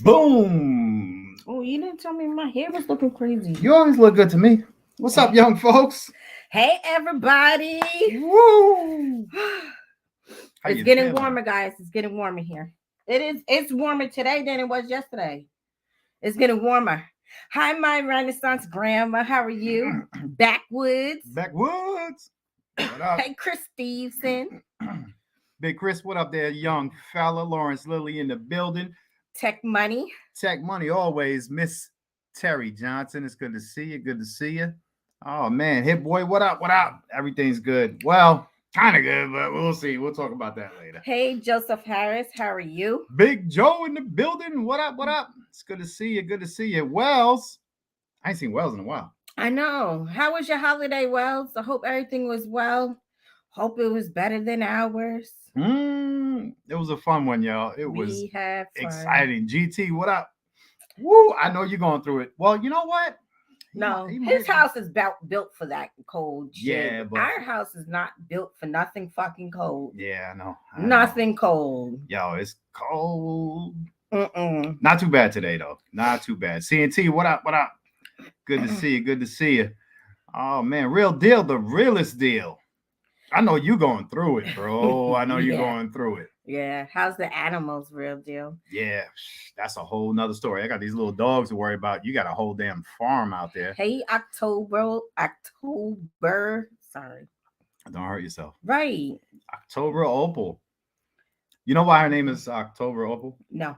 Boom. Oh, you didn't tell me my hair was looking crazy. You always look good to me. What's up, young folks? Hey, everybody. Woo! How It's you getting feeling? warmer, guys. It's getting warmer here. It's warmer today than it was yesterday. It's getting warmer. Hi, my Renaissance grandma. How are you? Backwoods. Backwoods. What up? Hey, Chris Stevenson. Big Chris, what up there, young fella? Lawrence Lilly in the building. Tech Money. Tech Money always. Miss Terry Johnson, it's good to see you. Good to see you. Oh, man. Hit Boy, what up? What up? Everything's good. Well, kind of good, but we'll see. We'll talk about that later. Hey, Joseph Harris. How are you? Big Joe in the building. What up? What up? It's good to see you. Good to see you. Wells. I ain't seen Wells in a while. I know. How was your holiday, Wells? I hope everything was well. Hope it was better than ours. It was a fun one, y'all. It was We had fun. exciting. GT, what up? Woo! I know you're going through it. Well, you know what? No, his house is built for that cold shit. Yeah, but our house is not built for nothing fucking cold. Yeah, I know. Nothing cold. Yo, it's cold. Mm-mm. Not too bad today, though. Not too bad. CNT, what up? What up? Good to see you. Good to see you. Oh, man. Real deal. The realest deal. I know you going through it, bro. I know you're going through it. Yeah. How's the animals, real deal? Yeah, that's a whole nother story. I got these little dogs to worry about. You got a whole damn farm out there. Hey, October. Sorry. Don't hurt yourself. Right. October Opal. You know why her name is October Opal? No.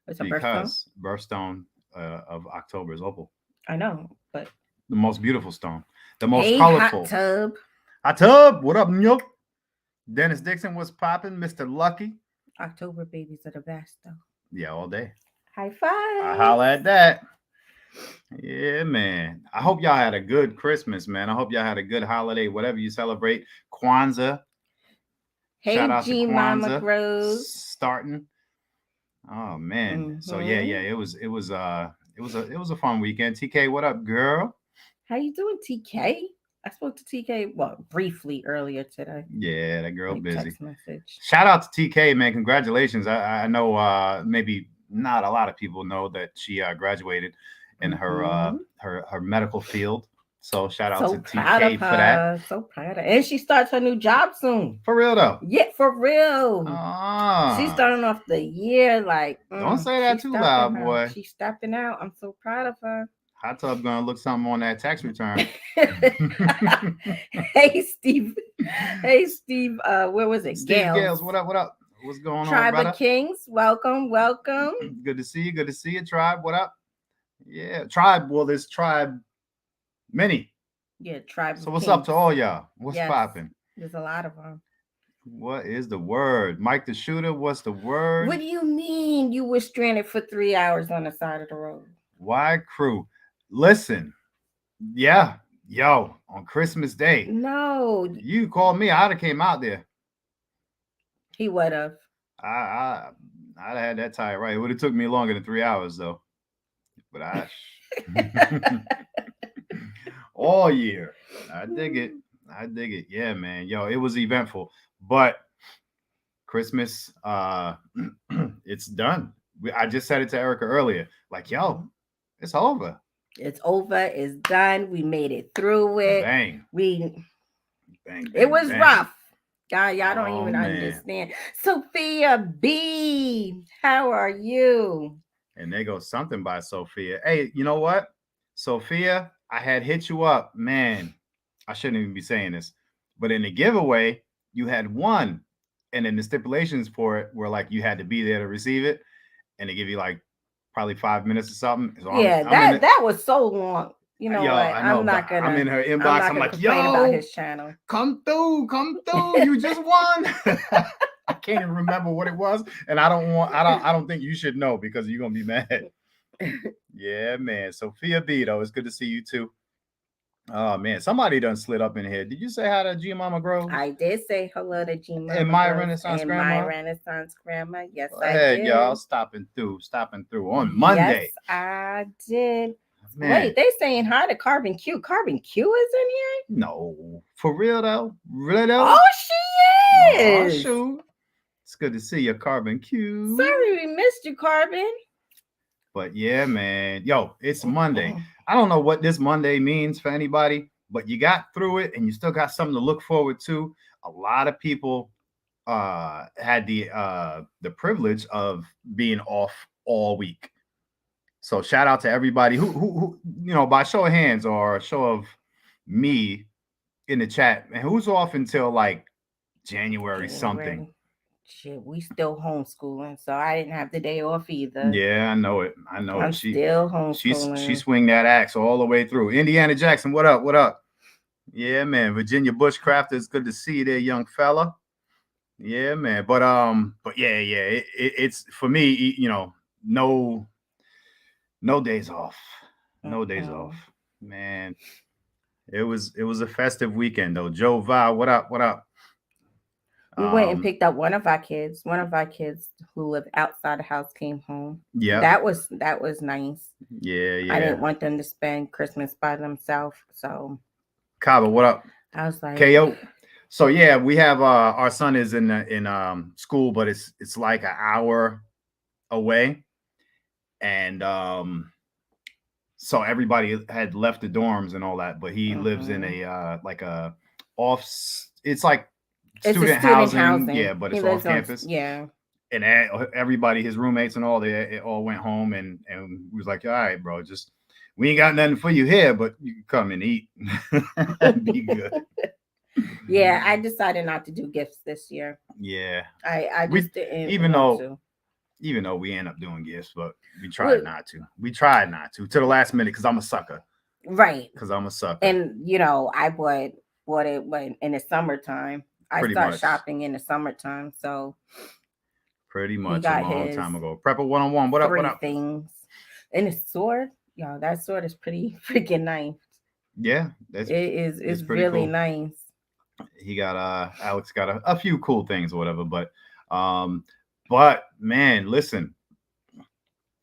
It's a because birthstone of October is opal. I know, but the most beautiful stone, the most colorful. Hot Tub. Hot Tub, what up, Nyok? Dennis Dixon was popping. Mr. Lucky. October babies are the best, though. Yeah, all day. High five. I holla at that. Yeah, man. I hope y'all had a good Christmas, man. I hope y'all had a good holiday, whatever you celebrate. Kwanzaa. Hey, shout out G to Kwanzaa. Mama Rose. Starting. Oh man. Mm-hmm. So yeah, it was a fun weekend. TK, what up, girl? How you doing, TK? I spoke to TK briefly earlier today. Yeah, that girl busy. Text message. Shout out to TK, man. Congratulations. I know maybe not a lot of people know that she graduated in her medical field. So shout out to TK for that. So proud of her. And she starts her new job soon. For real though. Yeah, for real. She's starting off the year like. Don't say that too loud, boy. She's stepping out. I'm so proud of her. Hot Tub gonna look something on that tax return. Hey Steve. Hey Steve. Where was it? Steve Gales. What up? What up? What's going Tribe on, brother? of Kings. Welcome. Welcome. Good to see you. Good to see you, Tribe. What up? Yeah, Tribe. Well, there's Tribe many. Yeah, Tribe. So what's up to all y'all? What's popping? There's a lot of them. What is the word? Mike the Shooter, what's the word? What do you mean you were stranded for 3 hours on the side of the road? Why crew? Listen, yeah, yo, on Christmas Day. No. You called me, I'd have came out there. He would have. I'd have had that tire right. It would have took me longer than 3 hours though. But all year. I dig it. I dig it. Yeah, man. Yo, it was eventful. But Christmas, it's done. I just said it to Erica earlier. Like, yo, it's over. It's over. It's done. We made it through it. Bang. Bang, it was rough. God, y'all don't even understand. Sophia B, how are you? And there goes something by Sophia. Hey, you know what? Sophia, I had hit you up. Man, I shouldn't even be saying this. But in the giveaway, you had won. And then the stipulations for it were like you had to be there to receive it. And they give you like probably 5 minutes or something. So that was so long. You know, yo, what? I know, I'm not gonna. I'm in her inbox. I'm like, yo, about his channel. Come through. You just won. I can't even remember what it was, and I don't think you should know because you're gonna be mad. Yeah, man. Sophia B, though, it's good to see you too. Oh man, somebody done slid up in here. Did you say hi to G Mama Groves? I did say hello to G Mama and my Renaissance Grandma. My Renaissance Grandma. Yes, I did. Y'all stopping through on Monday. Yes, I did. Man. Wait, they saying hi to Carbon Q. Carbon Q is in here? No, for real though. Really though? Oh, she is. Oh, shoot. It's good to see you, Carbon Q. Sorry we missed you, Carbon. But yeah, man. Yo, it's Monday. I don't know what this Monday means for anybody, but you got through it and you still got something to look forward to. A lot of people had the privilege of being off all week. So shout out to everybody who by show of hands or a show of me in the chat, and who's off until like January something. January. Shit, we still homeschooling, so I didn't have the day off either. Yeah, I know it. I know I'm it. still She homeschooling. swing that axe all the way through. Indiana Jackson, what up? What up? Yeah, man. Virginia Bushcrafter, it's good to see you there, young fella. Yeah, man. But yeah, it's for me, no days off. No days Mm-mm. off. Man. It was a festive weekend though. Joe Va, what up? What up? We went and picked up one of our kids. One of our kids who lived outside the house came home. Yeah. That was nice. Yeah. I didn't want them to spend Christmas by themselves, so Kava, what up? I was like, KO. So yeah, we have our son is in school, but it's like an hour away, and so everybody had left the dorms and all that, but he lives in a like a off. It's like it's student a student housing, yeah, but it's off campus. Yeah, and everybody, his roommates and all, they all went home, and we was like, all right, bro, just we ain't got nothing for you here, but you can come and eat. Be good. Yeah, I decided not to do gifts this year. Yeah, I just didn't. Even though we end up doing gifts, but we tried not to. We tried not to the last minute because I'm a sucker. Right. Because I'm a sucker. And I bought it when in the summertime. I start shopping in the summertime, so pretty much a long time ago. Prepper 101. What up? What up? Things. And the sword, y'all, that sword is pretty freaking nice. Yeah, it's really cool. Nice. He got Alex got a few cool things or whatever, but man, listen,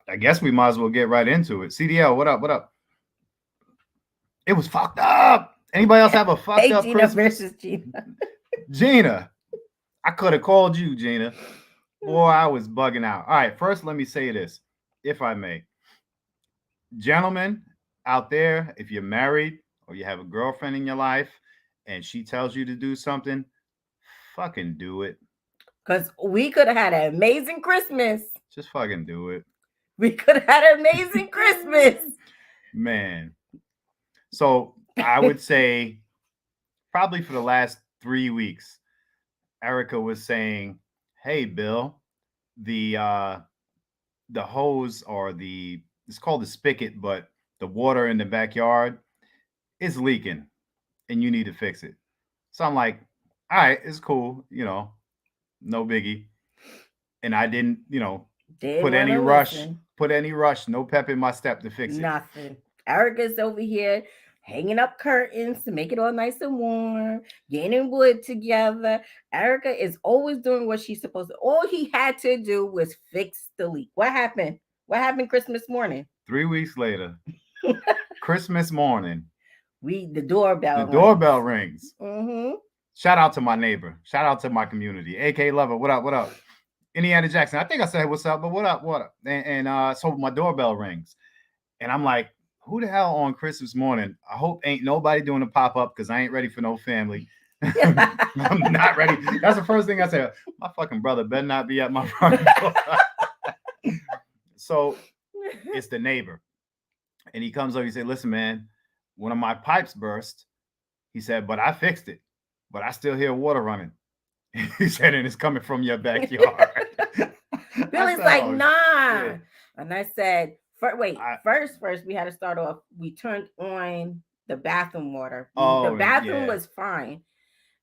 I guess we might as well get right into it. CDL, what up? What up? It was fucked up. Anybody else have a fucked up Gina Christmas? Versus Gina. Gina, I could have called you, Gina. Boy, I was bugging out. All right, first let me say this, if I may. Gentlemen out there, if you're married or you have a girlfriend in your life and she tells you to do something, fucking do it. Because we could have had an amazing Christmas. Just fucking do it. We could have had an amazing Christmas. Man. So I would say probably for the last 3 weeks, Erica was saying, hey, Bill, the hose or it's called the spigot, but the water in the backyard is leaking and you need to fix it. So I'm like, all right, it's cool, no biggie. And I didn't, put any rush, no pep in my step to fix it. Nothing. Erica's over here hanging up curtains to make it all nice and warm, getting wood together. Erica is always doing what she's supposed to. All he had to do was fix the leak. What happened? What happened Christmas morning? 3 weeks later, Christmas morning, the doorbell. The doorbell rings. Mm-hmm. Shout out to my neighbor. Shout out to my community. AK Lover, what up? What up? Indiana Jackson. I think I said what's up, but what up? What up? And so my doorbell rings, and I'm like, who the hell on Christmas morning? I hope ain't nobody doing a pop-up because I ain't ready for no family. I'm not ready. That's the first thing I said. My fucking brother better not be at my front door. So it's the neighbor. And he comes over, he said, listen, man, one of my pipes burst. He said, but I fixed it. But I still hear water running. He said, and it's coming from your backyard. Billy's like, nah. Shit. And I said, first we had to start off. We turned on the bathroom water. The bathroom was fine.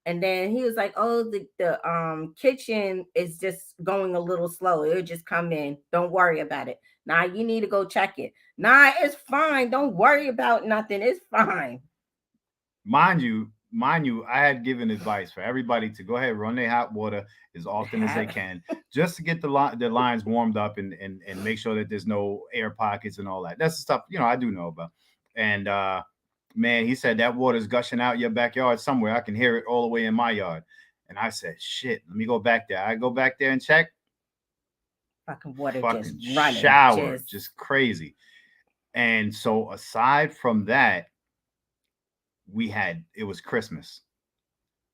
And then he was like, oh, the kitchen is just going a little slow. It'll just come in. Don't worry about it. Nah, you need to go check it. Nah, it's fine. Don't worry about nothing. It's fine. Mind you, I had given advice for everybody to go ahead, run their hot water as often as they can, just to get the lines warmed up and make sure that there's no air pockets and all that. That's the stuff, I do know about. And man, he said that water's gushing out your backyard somewhere. I can hear it all the way in my yard. And I said, shit, let me go back there. I go back there and check. fucking water just running. Shower, just crazy. And so aside from that, it was Christmas.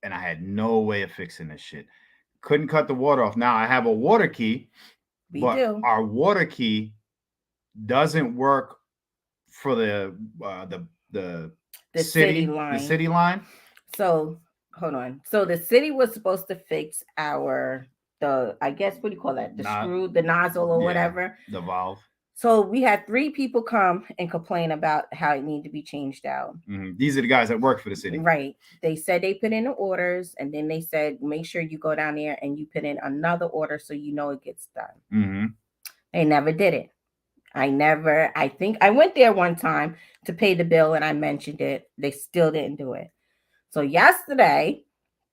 And I had no way of fixing this shit. Couldn't cut the water off. Now I have a water key, but our water key doesn't work for the city line. The city line. So hold on. So the city was supposed to fix I guess what do you call that? Screw, the nozzle or whatever. The valve. So we had 3 people come and complain about how it needed to be changed out. Mm-hmm. These are the guys that work for the city. Right. They said they put in the orders, and then they said, make sure you go down there and you put in another order so you know it gets done. Mm-hmm. They never did it. I think I went there one time to pay the bill and I mentioned it. They still didn't do it. So yesterday,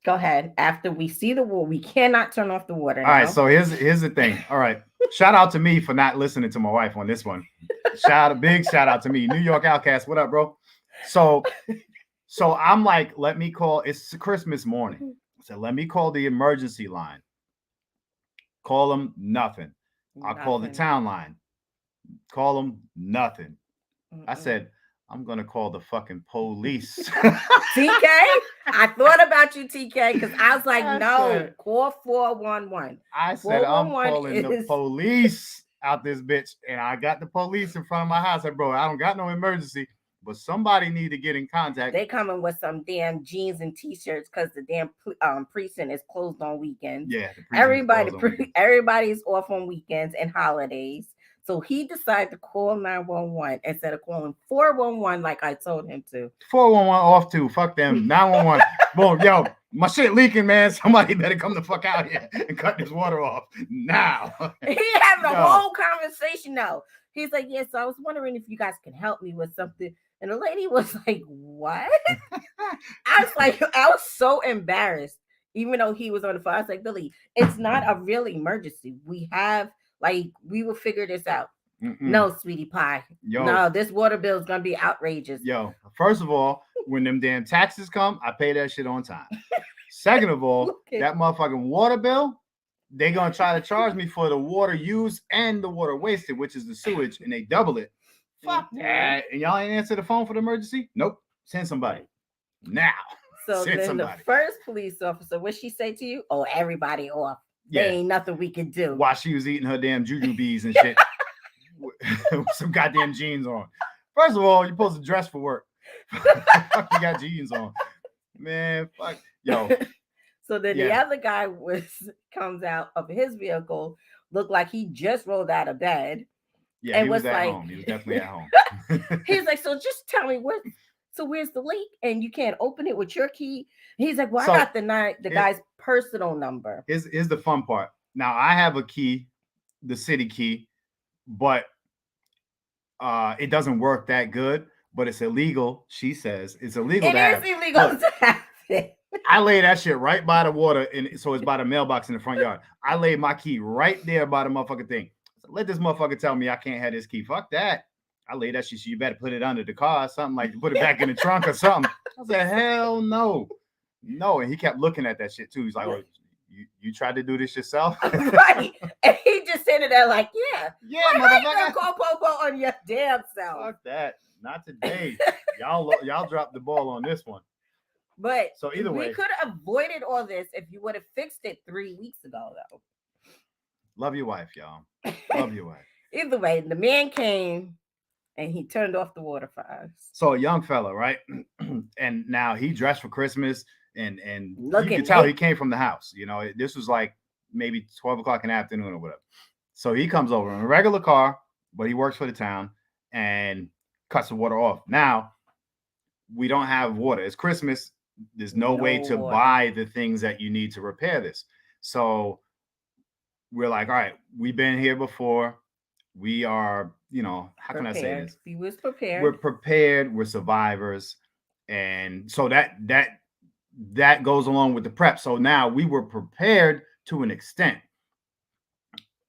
go ahead. After we see the water, we cannot turn off the water. All right. So here's the thing. All right. Shout out to me for not listening to my wife on this one. Big shout out to me. New York Outcast. What up, bro? So I'm like, let me call. It's Christmas morning. So let me call the emergency line. Call them, nothing. I'll call the town line. Call them, nothing. I said, I'm going to call the fucking police. TK? I thought about you, TK, because I was like, call 411. I said, I'm calling the police out this bitch. And I got the police in front of my house. I said, bro, I don't got no emergency, but somebody need to get in contact. They coming with some damn jeans and t-shirts because the damn precinct is closed on weekends. Yeah. Everybody's off on weekends and holidays. So he decided to call 911 instead of calling 411 like I told him to. 411 off too. Fuck them. 911. Boom. Yo, my shit leaking, man. Somebody better come the fuck out here and cut this water off now. He having a whole conversation though. He's like, yeah, so I was wondering if you guys can help me with something. And the lady was like, what? I was so embarrassed. Even though he was on the phone, I was like, Billy, it's not a real emergency. We will figure this out. No, sweetie pie. No, this water bill is going to be outrageous. Yo, first of all, when them damn taxes come, I pay that shit on time. Second of all, that motherfucking water bill, they're going to try to charge me for the water used and the water wasted, which is the sewage, and they double it. Fuck that. And y'all ain't answer the phone for the emergency? Nope. Send somebody. Now. So then the first police officer, what she say to you? Oh, everybody off. There ain't nothing we can do. While she was eating her damn juju bees and shit. With some goddamn jeans on. First of all, you're supposed to dress for work. Fuck, you got jeans on. Man, fuck. Yo. So then the other guy comes out of his vehicle, looked like he just rolled out of bed. Yeah, and he was at home. He was definitely at home. He's like, so just tell me where's the leak? And you can't open it with your key. He's like, well, I got the guy's personal number. Here's the fun part. Now I have a key, the city key, but it doesn't work that good. But it's illegal. She says it's illegal. It is illegal to have it. I lay that shit right by the water, and so it's by the mailbox in the front yard. I laid my key right there by the motherfucking thing. So let this motherfucker tell me I can't have this key. Fuck that. I laid that shit. So you better put it under the car or something, like put it back in the trunk or something. I said, hell no. No. And he kept looking at that shit too. He's like, oh, you tried to do this yourself? Right. And he just sitting there like, yeah, motherfucker. Call Popo on your damn self. Fuck that. Not today. Y'all dropped the ball on this one. But so either way, we could have avoided all this if you would have fixed it 3 weeks ago, though. Love your wife, y'all. Love your wife. Either way, the man came and he turned off the water for us. So a young fella, right? And now he dressed for Christmas, and you can tell he came from the house. You know, this was like maybe 12 o'clock in the afternoon or whatever. So he comes over in a regular car, but he works for the town and cuts the water off. Now we don't have water. It's Christmas. There's no way to buy the things that you need to repair this. So we're like, all right, we've been here before. We are, how can I say this? He was prepared. We're prepared. We're survivors. And so that goes along with the prep. So now we were prepared to an extent.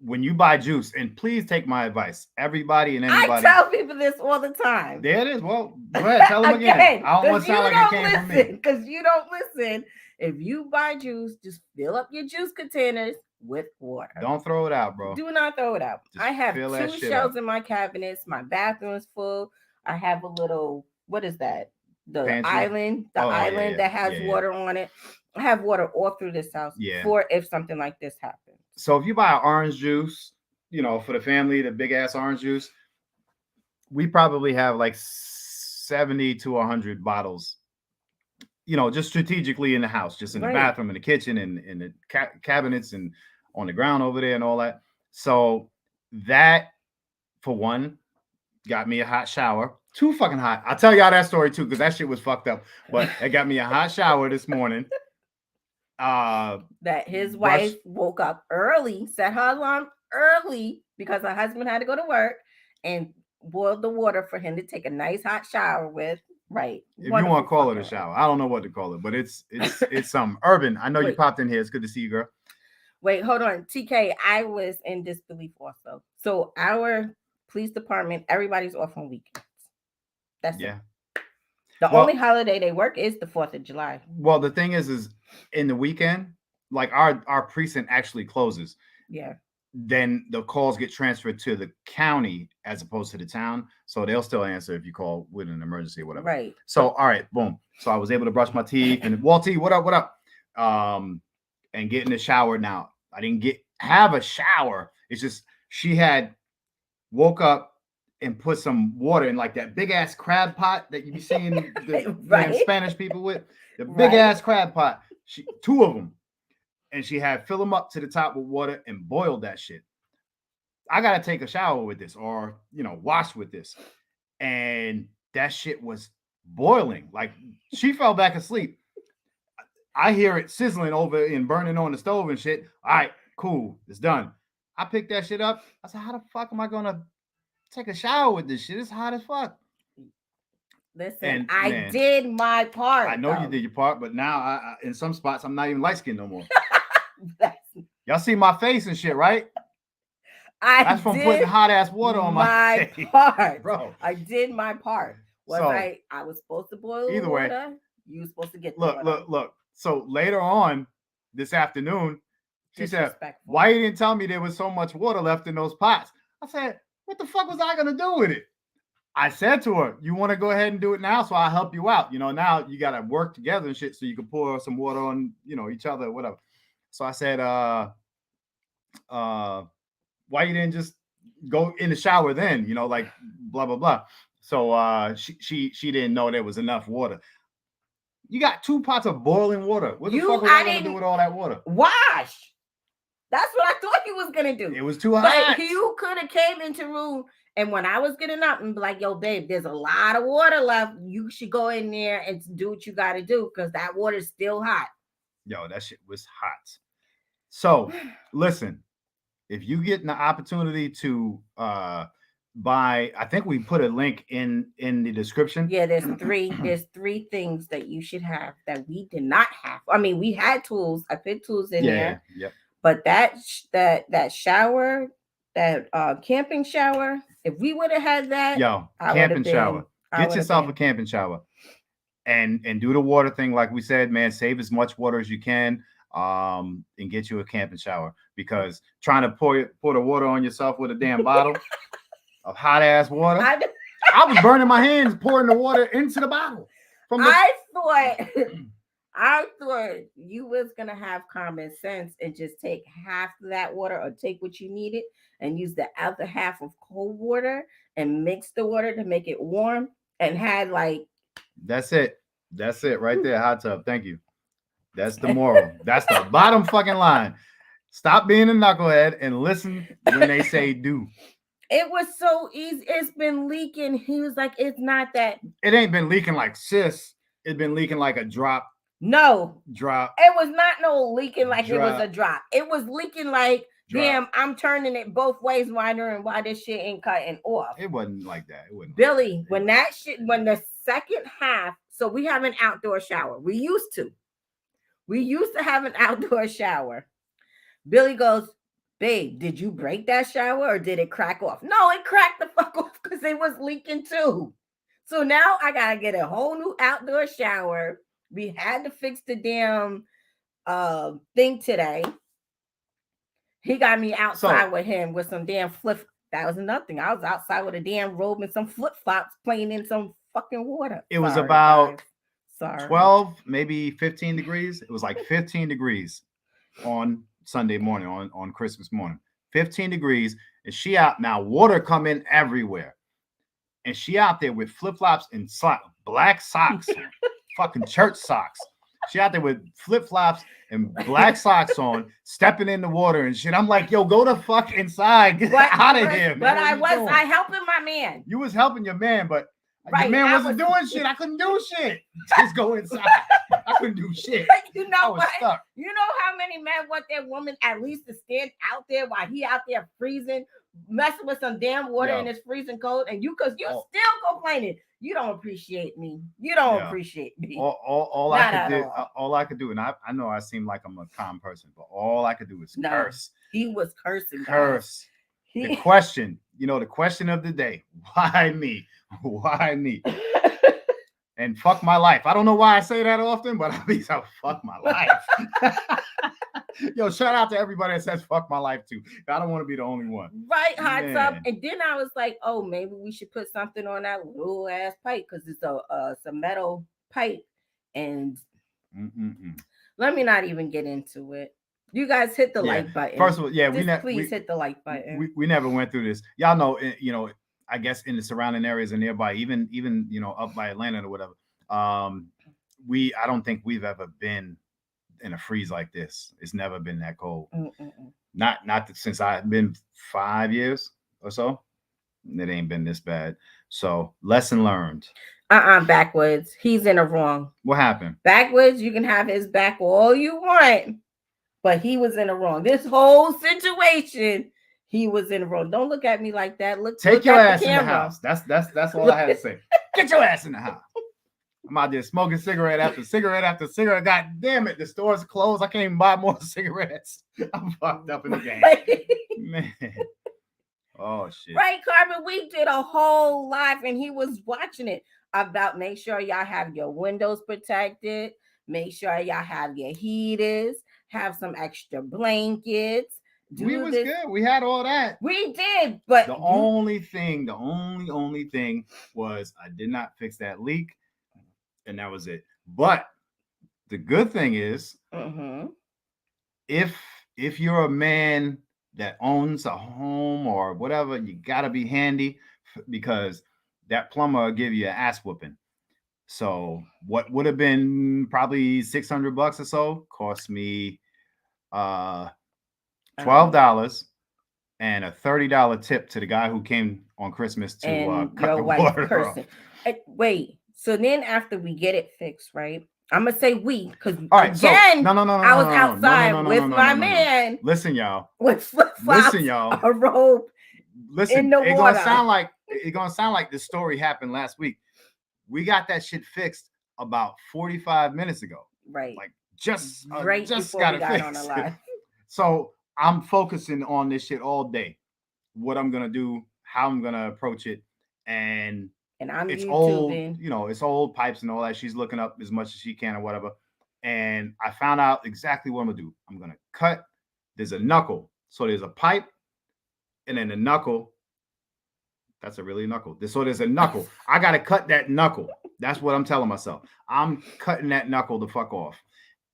When you buy juice, and please take my advice, everybody and anybody. I tell people this all the time. There it is. Well, go ahead, tell them again. I don't want to sound like it came from me. Because you don't listen. If you buy juice, just fill up your juice containers with water. Don't throw it out, bro. Do not throw it out. Just I have 2 shelves in my cabinets. My bathroom is full. I have a little, what is that? The pantry? Island that has water on it. I have water all through this house for if something like this happens. So if you buy orange juice, for the family, the big ass orange juice, we probably have like 70 to 100 bottles, just strategically in the house, just in the bathroom, in the kitchen, and in the cabinets, and on the ground over there, and all that. So that, for one, got me a hot shower. Too fucking hot. I'll tell y'all that story too, because that shit was fucked up. But it got me a hot shower this morning. That his wife woke up early, set her alarm early because her husband had to go to work, and boiled the water for him to take a nice hot shower with. Right. If you want to call it a shower, I don't know what to call it, but it's urban. I know you popped in here. It's good to see you, girl. Wait, hold on, TK. I was in disbelief also. So our police department, everybody's off on weekends. That's it. The only holiday they work is the 4th of July. Well, the thing is in the weekend, like our precinct actually closes. Yeah. Then the calls get transferred to the county as opposed to the town. So they'll still answer if you call with an emergency or whatever. Right. So, all right, boom. So I was able to brush my teeth and Walty, what up? And get in the shower now. I didn't have a shower. It's just she had woke up and put some water in like that big ass crab pot that you be seeing the Spanish people with. The big ass crab pot. 2 of them. And she had fill them up to the top with water and boiled that shit. I got to take a shower with this or, wash with this. And that shit was boiling. Like she fell back asleep. I hear it sizzling over and burning on the stove and shit. All right, cool. It's done. I picked that shit up. I said, how the fuck am I going to take a shower with this shit? It's hot as fuck. Listen, I did my part. I know you did your part, but now I in some spots, I'm not even light skinned no more. Y'all see my face and shit, right? That's from putting hot ass water on my face. Part, bro. I did my part. I was supposed to boil the water. Way, you were supposed to get the water. Look. So later on this afternoon, she said, "Why you didn't tell me there was so much water left in those pots?" I said, "What the fuck was I gonna do with it?" I said to her, "You want to go ahead and do it now, so I'll help you out. Now you gotta work together and shit, so you can pour some water on, each other, whatever." So I said, why you didn't just go in the shower then, like blah, blah, blah. So she didn't know there was enough water. You got 2 pots of boiling water. What the fuck was I going to do with all that water? Wash. That's what I thought he was going to do. It was too hot. But you could have came into room, and when I was getting up and be like, yo, babe, there's a lot of water left. You should go in there and do what you got to do because that water is still hot. Yo, that shit was hot. So listen, if you get an opportunity to buy, I think we put a link in the description. Yeah, there's 3 things that you should have that we did not have. I mean, we had tools. I put tools in there. Yeah. But that shower, that camping shower, if we would have had that, camping shower. Get yourself a camping shower. And do the water thing like we said, man. Save as much water as you can. And get you a camping shower, because trying to pour the water on yourself with a damn bottle of hot ass water, I was burning my hands pouring the water into the bottle. I thought you was gonna have common sense and just take half of that water, or take what you needed and use the other half of cold water and mix the water to make it warm, and had like. That's it right there. Hot tub. Thank you. That's the moral. That's the bottom fucking line. Stop being a knucklehead and listen when they say do. It was so easy. It's been leaking. He was like, it's not that. It ain't been leaking like sis. It's been leaking like a drop. No. Drop. It was not leaking like drop. It was a drop. It was leaking like, drop. Damn, I'm turning it both ways, wondering why this shit ain't cutting off. It wasn't like that. It wasn't. Billy, when the second half, so we have an outdoor shower. We used to have an outdoor shower. Billy goes, babe, did you break that shower or did it crack off? No, it cracked the fuck off because it was leaking too. So now I got to get a whole new outdoor shower. We had to fix the damn thing today. He got me outside with him with some damn flip. That was nothing. I was outside with a damn robe and some flip flops playing in some fucking water. It was about 12, maybe 15 degrees. It was like 15 degrees on Sunday morning, on Christmas morning. 15 degrees. And she out now, water coming everywhere. And she out there with flip flops and black socks, fucking church socks. She out there with flip flops and black socks on, stepping in the water and shit. I'm like, yo, go the fuck inside, get out of here. But I helping my man. You was helping your man, but your man wasn't doing shit. I couldn't do shit. Just go inside. I couldn't do shit. But you know what? Stuck. You know how many men want their woman at least to stand out there while he out there freezing, messing with some damn water in his freezing cold, and you still complaining. You don't appreciate me. You don't appreciate me. All I could do, and I know I seem like I'm a calm person, but all I could do is curse. He was cursing. Curse. The question of the day: why me? Why me? And fuck my life. I don't know why I say that often, but at least I'll fuck my life. Yo, shout out to everybody that says fuck my life too. I don't want to be the only one. Right, hot tub. And then I was like, oh, maybe we should put something on that little ass pipe because it's a metal pipe. And let me not even get into it. You guys hit the like button. First of all, please hit the like button. We never went through this. Y'all know, I guess in the surrounding areas and nearby, even up by Atlanta or whatever. I don't think we've ever been in a freeze like this. It's never been that cold. Not since I've been 5 years or so. It ain't been this bad. So lesson learned. Backwoods. He's in the wrong. What happened? Backwoods, you can have his back all you want, but he was in the wrong. This whole situation, he was in the wrong. Don't look at me like that. Take your ass in the house. That's all I had to say. Get your ass in the house. I'm out there smoking cigarette after cigarette after cigarette. God damn it, the store's closed. I can't even buy more cigarettes. I'm fucked up in the game. Man. Oh, shit. Right, Carmen, we did a whole live and he was watching it about make sure y'all have your windows protected. Make sure y'all have your heaters. Have some extra blankets. We was good. We had all that. We did, but the only thing was I did not fix that leak. And that was it. But the good thing is, if you're a man that owns a home or whatever, you gotta be handy because that plumber will give you an ass whooping. So what would have been probably $600 or so cost me $12 and a $30 tip to the guy who came on Christmas to cut the water off. Wait. So then after we get it fixed, right? I'm going to say we, because I was outside with my man. Listen, y'all. With flip-flops, a robe, in the water. It's going to sound like the story happened last week. We got that shit fixed about 45 minutes ago. Right. Like just before got we got on the live. So I'm focusing on this shit all day. What I'm going to do, how I'm going to approach it. And it's YouTubing. Old, it's old pipes and all that. She's looking up as much as she can or whatever. And I found out exactly what I'm going to do. I'm going to cut. There's a knuckle. So there's a pipe and then a knuckle. That's a really knuckle. So there's a knuckle. I got to cut that knuckle. That's what I'm telling myself. I'm cutting that knuckle the fuck off.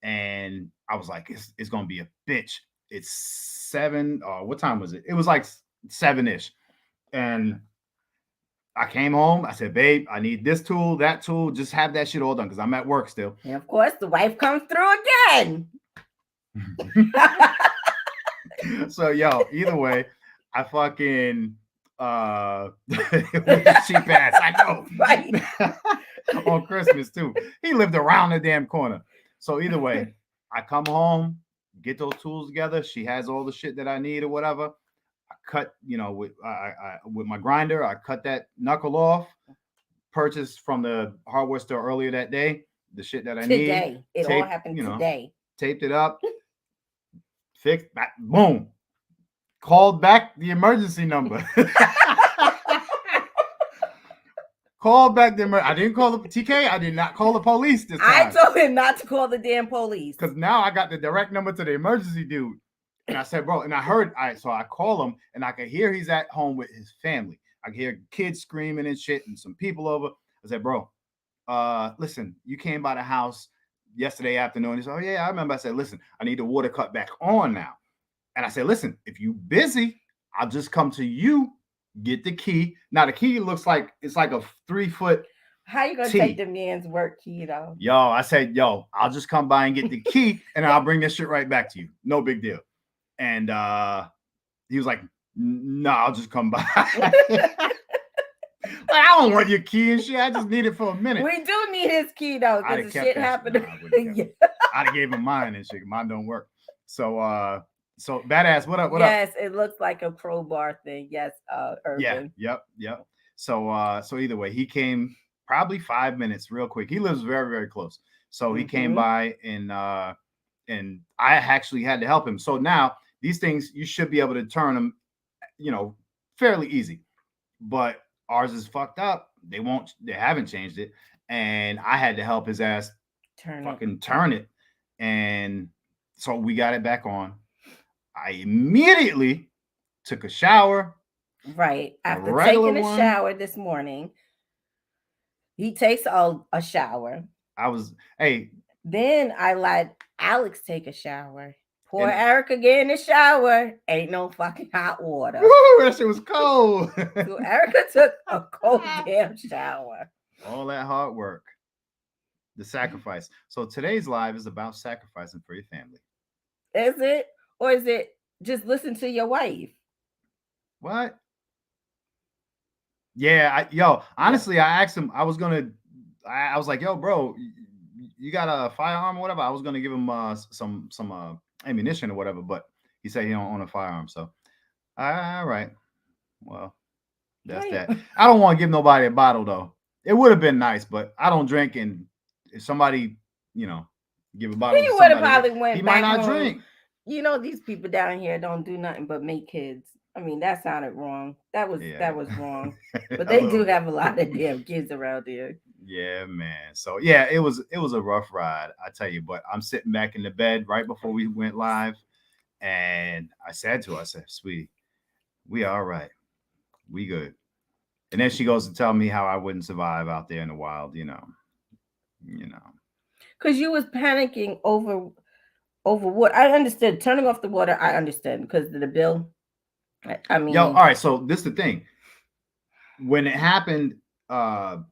And I was like, it's going to be a bitch. It's 7. What time was it? It was like 7-ish. And I came home. I said, babe, I need this tool, that tool. Just have that shit all done because I'm at work still. And of course, the wife comes through again. So, yo, either way, I fucking with the cheap ass. I know. Right. On Christmas, too. He lived around the damn corner. So either way, I come home, get those tools together. She has all the shit that I need or whatever. I cut, with my grinder, I cut that knuckle off, purchased from the hardware store earlier that day, the shit that I need. Today. It all happened today. Taped it up, fixed, back, boom. Called back the emergency number. Called back the emergency. I didn't call the TK. I did not call the police this time. I told him not to call the damn police. Because now I got the direct number to the emergency dude. And I said, bro, and I heard, so I call him and I could hear he's at home with his family. I could hear kids screaming and shit and some people over. I said, bro, listen, you came by the house yesterday afternoon. He said, oh yeah, I remember. I said, listen, I need the water cut back on now. And I said, listen, if you busy, I'll just come to you, get the key. Now the key looks like it's like a 3-foot. How you gonna take the man's work key though? Yo, I said, yo, I'll just come by and get the key and I'll bring this shit right back to you. No big deal. And he was like, no, I'll just come by. Like, I don't want your key and shit. I just need it for a minute. We do need his key though, because the shit happened. I'd have gave him mine and shit. Mine don't work. So so badass, what up? What up? Yes, it looks like a crowbar thing. Yes, Urban. Yeah, yep. So so either way, he came probably 5 minutes, real quick. He lives very, very close. So he came by and I actually had to help him. So now these things you should be able to turn them, fairly easy. But ours is fucked up. They haven't changed it. And I had to help his ass turn it. And so we got it back on. I immediately took a shower. Right. After taking a shower this morning, he takes a shower. Then I let Alex take a shower. Poor Erica get in the shower. Ain't no fucking hot water. Woo, that shit was cold. So Erica took a cold damn shower. All that hard work. The sacrifice. So today's live is about sacrificing for your family. Is it? Or is it just listen to your wife? What? Yeah, honestly, I asked him, I was like, yo, bro, you got a firearm or whatever? I was gonna give him some ammunition or whatever, but he said he don't own a firearm. So all right. Well, that's that. I don't want to give nobody a bottle though. It would have been nice, but I don't drink, and if somebody, give a bottle, he would have probably went. He might not drink. These people down here don't do nothing but make kids. I mean, that sounded wrong. That was wrong. But they do have a lot of damn kids around here. Yeah, man. So yeah, it was a rough ride, I tell you. But I'm sitting back in the bed right before we went live, and I said to her, I said, sweetie, we all right. We good. And then she goes to tell me how I wouldn't survive out there in the wild, Because you was panicking over what I understood. Turning off the water, I understood because of the bill. I mean, all right. So this is the thing. When it happened about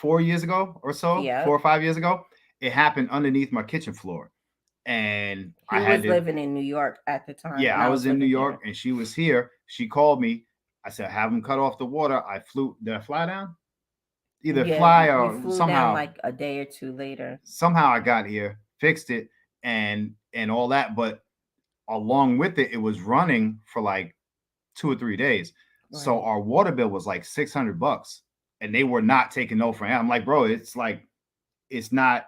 4 years ago or so, 4 or 5 years ago, it happened underneath my kitchen floor. And I was living in New York at the time. Yeah, I was in New York and she was here. She called me. I said, have them cut off the water. I flew. Did I fly down? Either fly or somehow. Down like a day or two later. Somehow I got here, fixed it, and all that. But along with it, it was running for like 2 or 3 days. Right. So our water bill was like $600, and they were not taking no for it. I'm like, bro, it's not.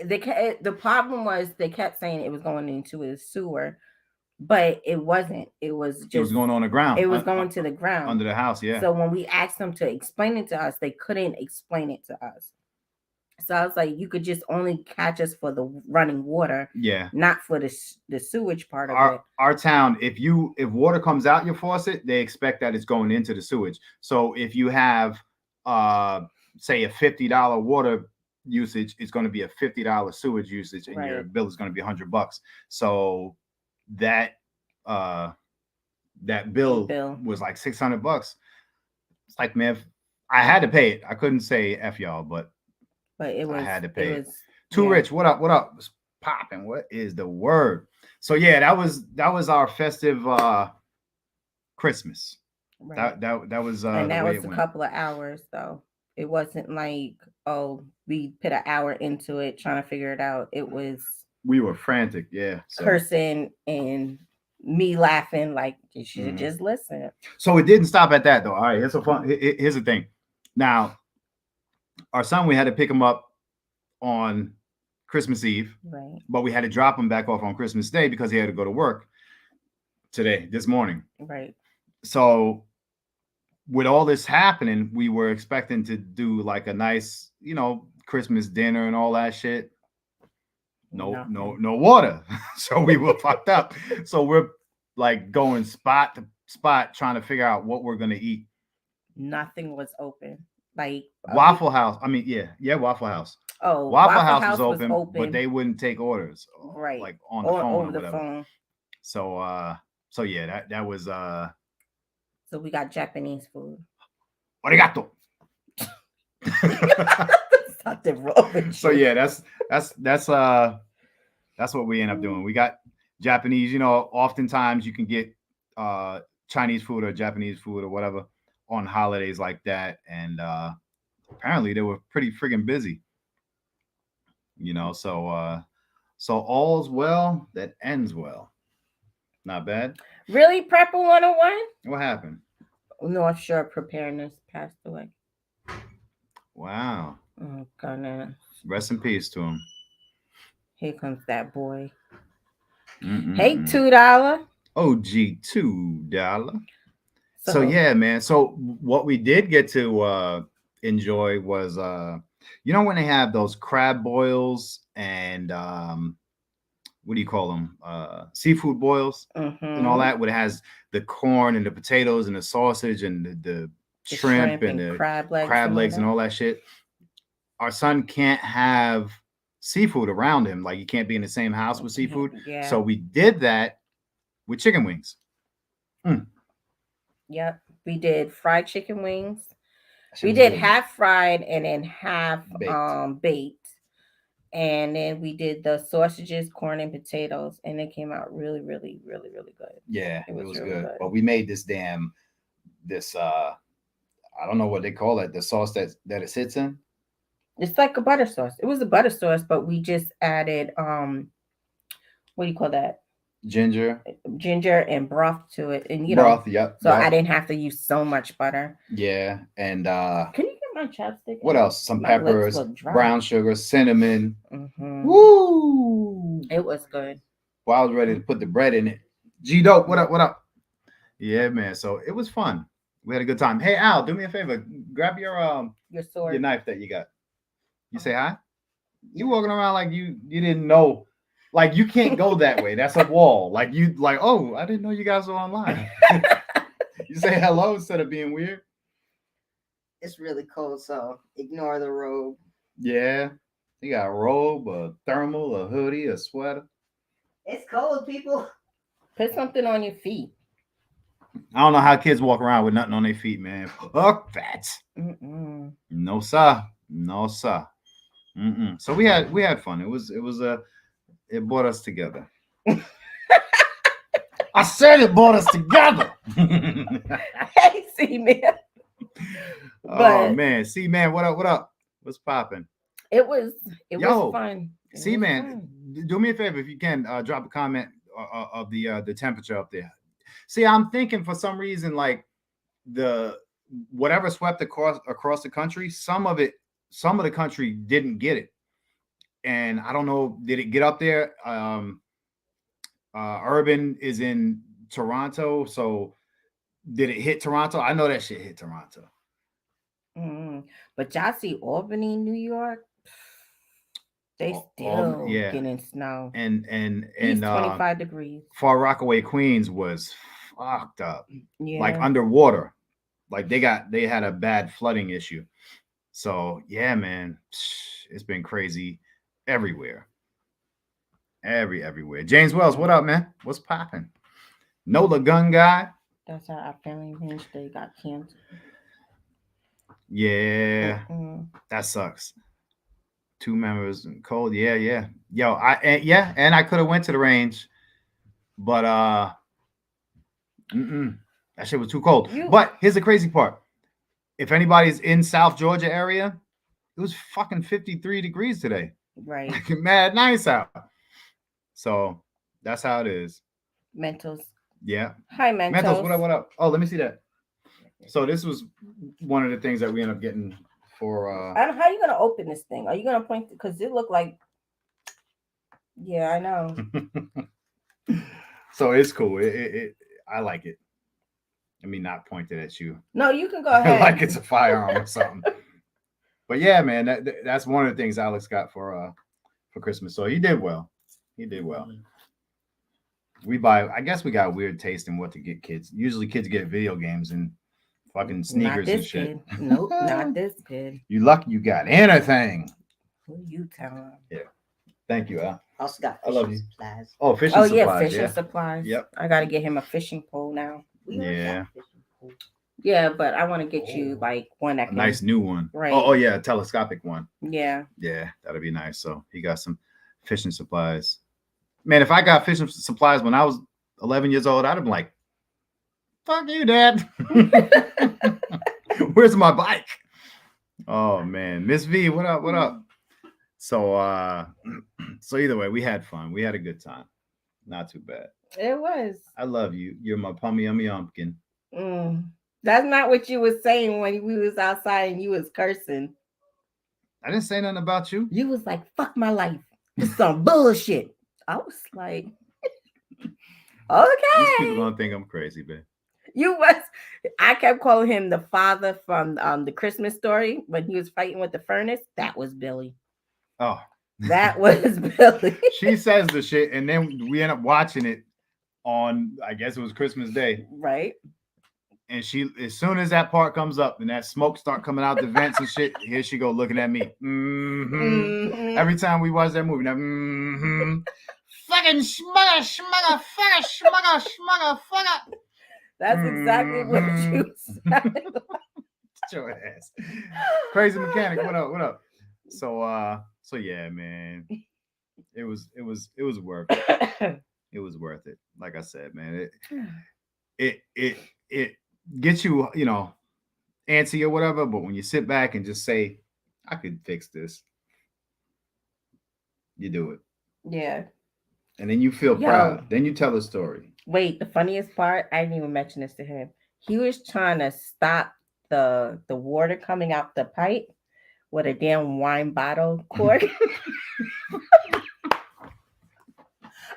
The problem was they kept saying it was going into a sewer, but it wasn't. It was going on the ground. It was going to the ground under the house. Yeah. So when we asked them to explain it to us, they couldn't explain it to us. So I was like, you could just only catch us for the running water, not for the sewage part of it. Our town, if water comes out your faucet, they expect that it's going into the sewage. So if you have, say, a $50 water usage, it's going to be a $50 sewage usage, and your bill is going to be $100. So that bill was like $600. It's like, man, I had to pay it. I couldn't say F y'all, but it was. I had to pay it. Too Rich, what up? What up? It's popping. What is the word? So yeah, that was our festive Christmas. Right. That was and that was a couple of hours though. It wasn't like, we put an hour into it trying to figure it out. It was, we were frantic, cursing and me laughing like you should have just listened. So it didn't stop at that though. All right, here's the thing. Now, our son, we had to pick him up on Christmas Eve, right? But we had to drop him back off on Christmas Day because he had to go to work this morning, right? So with all this happening, we were expecting to do like a nice, Christmas dinner and all that shit. no water. So we were fucked up. So we're like going spot to spot trying to figure out what we're gonna eat. Nothing was open. Like Waffle House. I mean, yeah, Waffle House. Oh, Waffle House was open, but they wouldn't take orders, right? Like on the phone over or the whatever. phone. So yeah, that was So we got Japanese food. Arigato. Something wrong with so yeah, that's what we end up doing. We got Japanese. You know, oftentimes you can get Chinese food or Japanese food or whatever on holidays like that, and apparently they were pretty friggin' busy. You know, so all's well that ends well. Not bad. Really, Prepper 101? What happened? North Shore Preparedness passed away. Wow. Oh goodness. Rest in peace to him. Here comes that boy. Hey, $2. OG $2. So yeah, man. So what we did get to enjoy was you know when they have those crab boils and what do you call them? Seafood boils and all that, where it has the corn and the potatoes and the sausage and the shrimp and the crab legs and all that shit. Our son can't have seafood around him. Like he can't be in the same house with seafood. Yeah. So we did that with chicken wings. Yep. We did fried chicken wings. We did half fried and then half baked. And then we did the sausages, corn, and potatoes, and it came out really, really, really, really good. Yeah, it was really good. But we made this I don't know what they call it, the sauce that it sits in. It's like a butter sauce. It was a butter sauce, but we just added what do you call that? Ginger and broth to it, and broth. Yep. So I didn't have to use so much butter. Yeah, and can you get my chopstick? What else? Some peppers, brown sugar, cinnamon. Woo! It was good. Well, I was ready to put the bread in it. G-Dope, what up? What up? Yeah, man. So it was fun. We had a good time. Hey, Al, do me a favor. Grab your sword, your knife that you got. You say hi. You walking around like you didn't know. Like you can't go that way. That's a wall. Like oh, I didn't know you guys were online. You say hello instead of being weird. It's really cold, so ignore the robe. Yeah. You got a robe, a thermal, a hoodie, a sweater. It's cold, people. Put something on your feet. I don't know how kids walk around with nothing on their feet, man. Fuck that. No sir. No sir. So we had fun. It brought us together. I said it brought us together. Hey, C-Man. Oh man, C-Man, what up? What up? What's popping? It was fun. C-Man, do me a favor if you can drop a comment of the temperature up there. See, I'm thinking for some reason like whatever swept across the country, some of the country didn't get it. And I don't know, did it get up there? Urban is in Toronto, so did it hit Toronto? I know that shit hit Toronto. But y'all see Albany, New York? They still getting snow. And 25 degrees. Far Rockaway, Queens was fucked up. Yeah. Like underwater. Like they had a bad flooding issue. So yeah, man, it's been crazy everywhere. Everywhere. James Wells, what up, man? What's popping? Nola Gun Guy. That's how our family Range Day got canceled. Yeah, that sucks. 2 members and cold. Yeah. Yo, and I could have went to the range, but that shit was too cold. But here's the crazy part: if anybody's in South Georgia area, it was fucking 53 degrees today. Right. Like mad nice out. So that's how it is. Mentos. Yeah. Hi, Mentos. Mentos, what up? Oh, let me see that. So this was one of the things that we ended up getting for I don't, how are you gonna open this thing? Are you gonna point because it looked like I know. So it's cool. I like it. I mean, not pointed at you. No, you can go ahead. Like it's a firearm or something. But yeah, man, that's one of the things Alex got for for Christmas. So he did well. He did well. We buy. I guess we got weird taste in what to get kids. Usually, kids get video games and fucking sneakers and shit. Kid. Nope, not this kid. You lucky you got anything. Who you telling? Yeah. Thank you, Al. Also got I love you. Supplies. Oh, fishing supplies. Yeah, fishing supplies. Yep. I got to get him a fishing pole now. Yeah. Yeah, but I want to get you like one that a nice new one. Right. Oh, yeah, a telescopic one. Yeah. Yeah, that'll be nice. So he got some fishing supplies. Man, if I got fishing supplies when I was 11 years old, I'd have been like, fuck you, Dad. Where's my bike? Oh man, Miss V, what up? What up? So so either way, we had fun. We had a good time. Not too bad. It was. I love you. You're my pummy ummy umpkin. That's not what you was saying when we was outside and you was cursing. I didn't say nothing about you. You was like, fuck my life. It's some bullshit. I was like, okay. These people gonna think I'm crazy, babe. You was. I kept calling him the father from the Christmas Story when he was fighting with the furnace. That was Billy. Oh, that was Billy. She says the shit, and then we end up watching it on, I guess it was Christmas Day, right? And she, as soon as that part comes up and that smoke start coming out the vents and shit, here she go looking at me. Every time we watch that movie, now, fucking schmugger, fucker. That's exactly what you said. Your ass. Crazy mechanic. What up? What up? So yeah, man. It was worth it. It was worth it. Like I said, man, it gets you, antsy or whatever, but when you sit back and just say, I could fix this, you do it. Yeah. And then you feel proud. Then you tell a story. Wait, the funniest part, I didn't even mention this to him. He was trying to stop the water coming out the pipe with a damn wine bottle cork.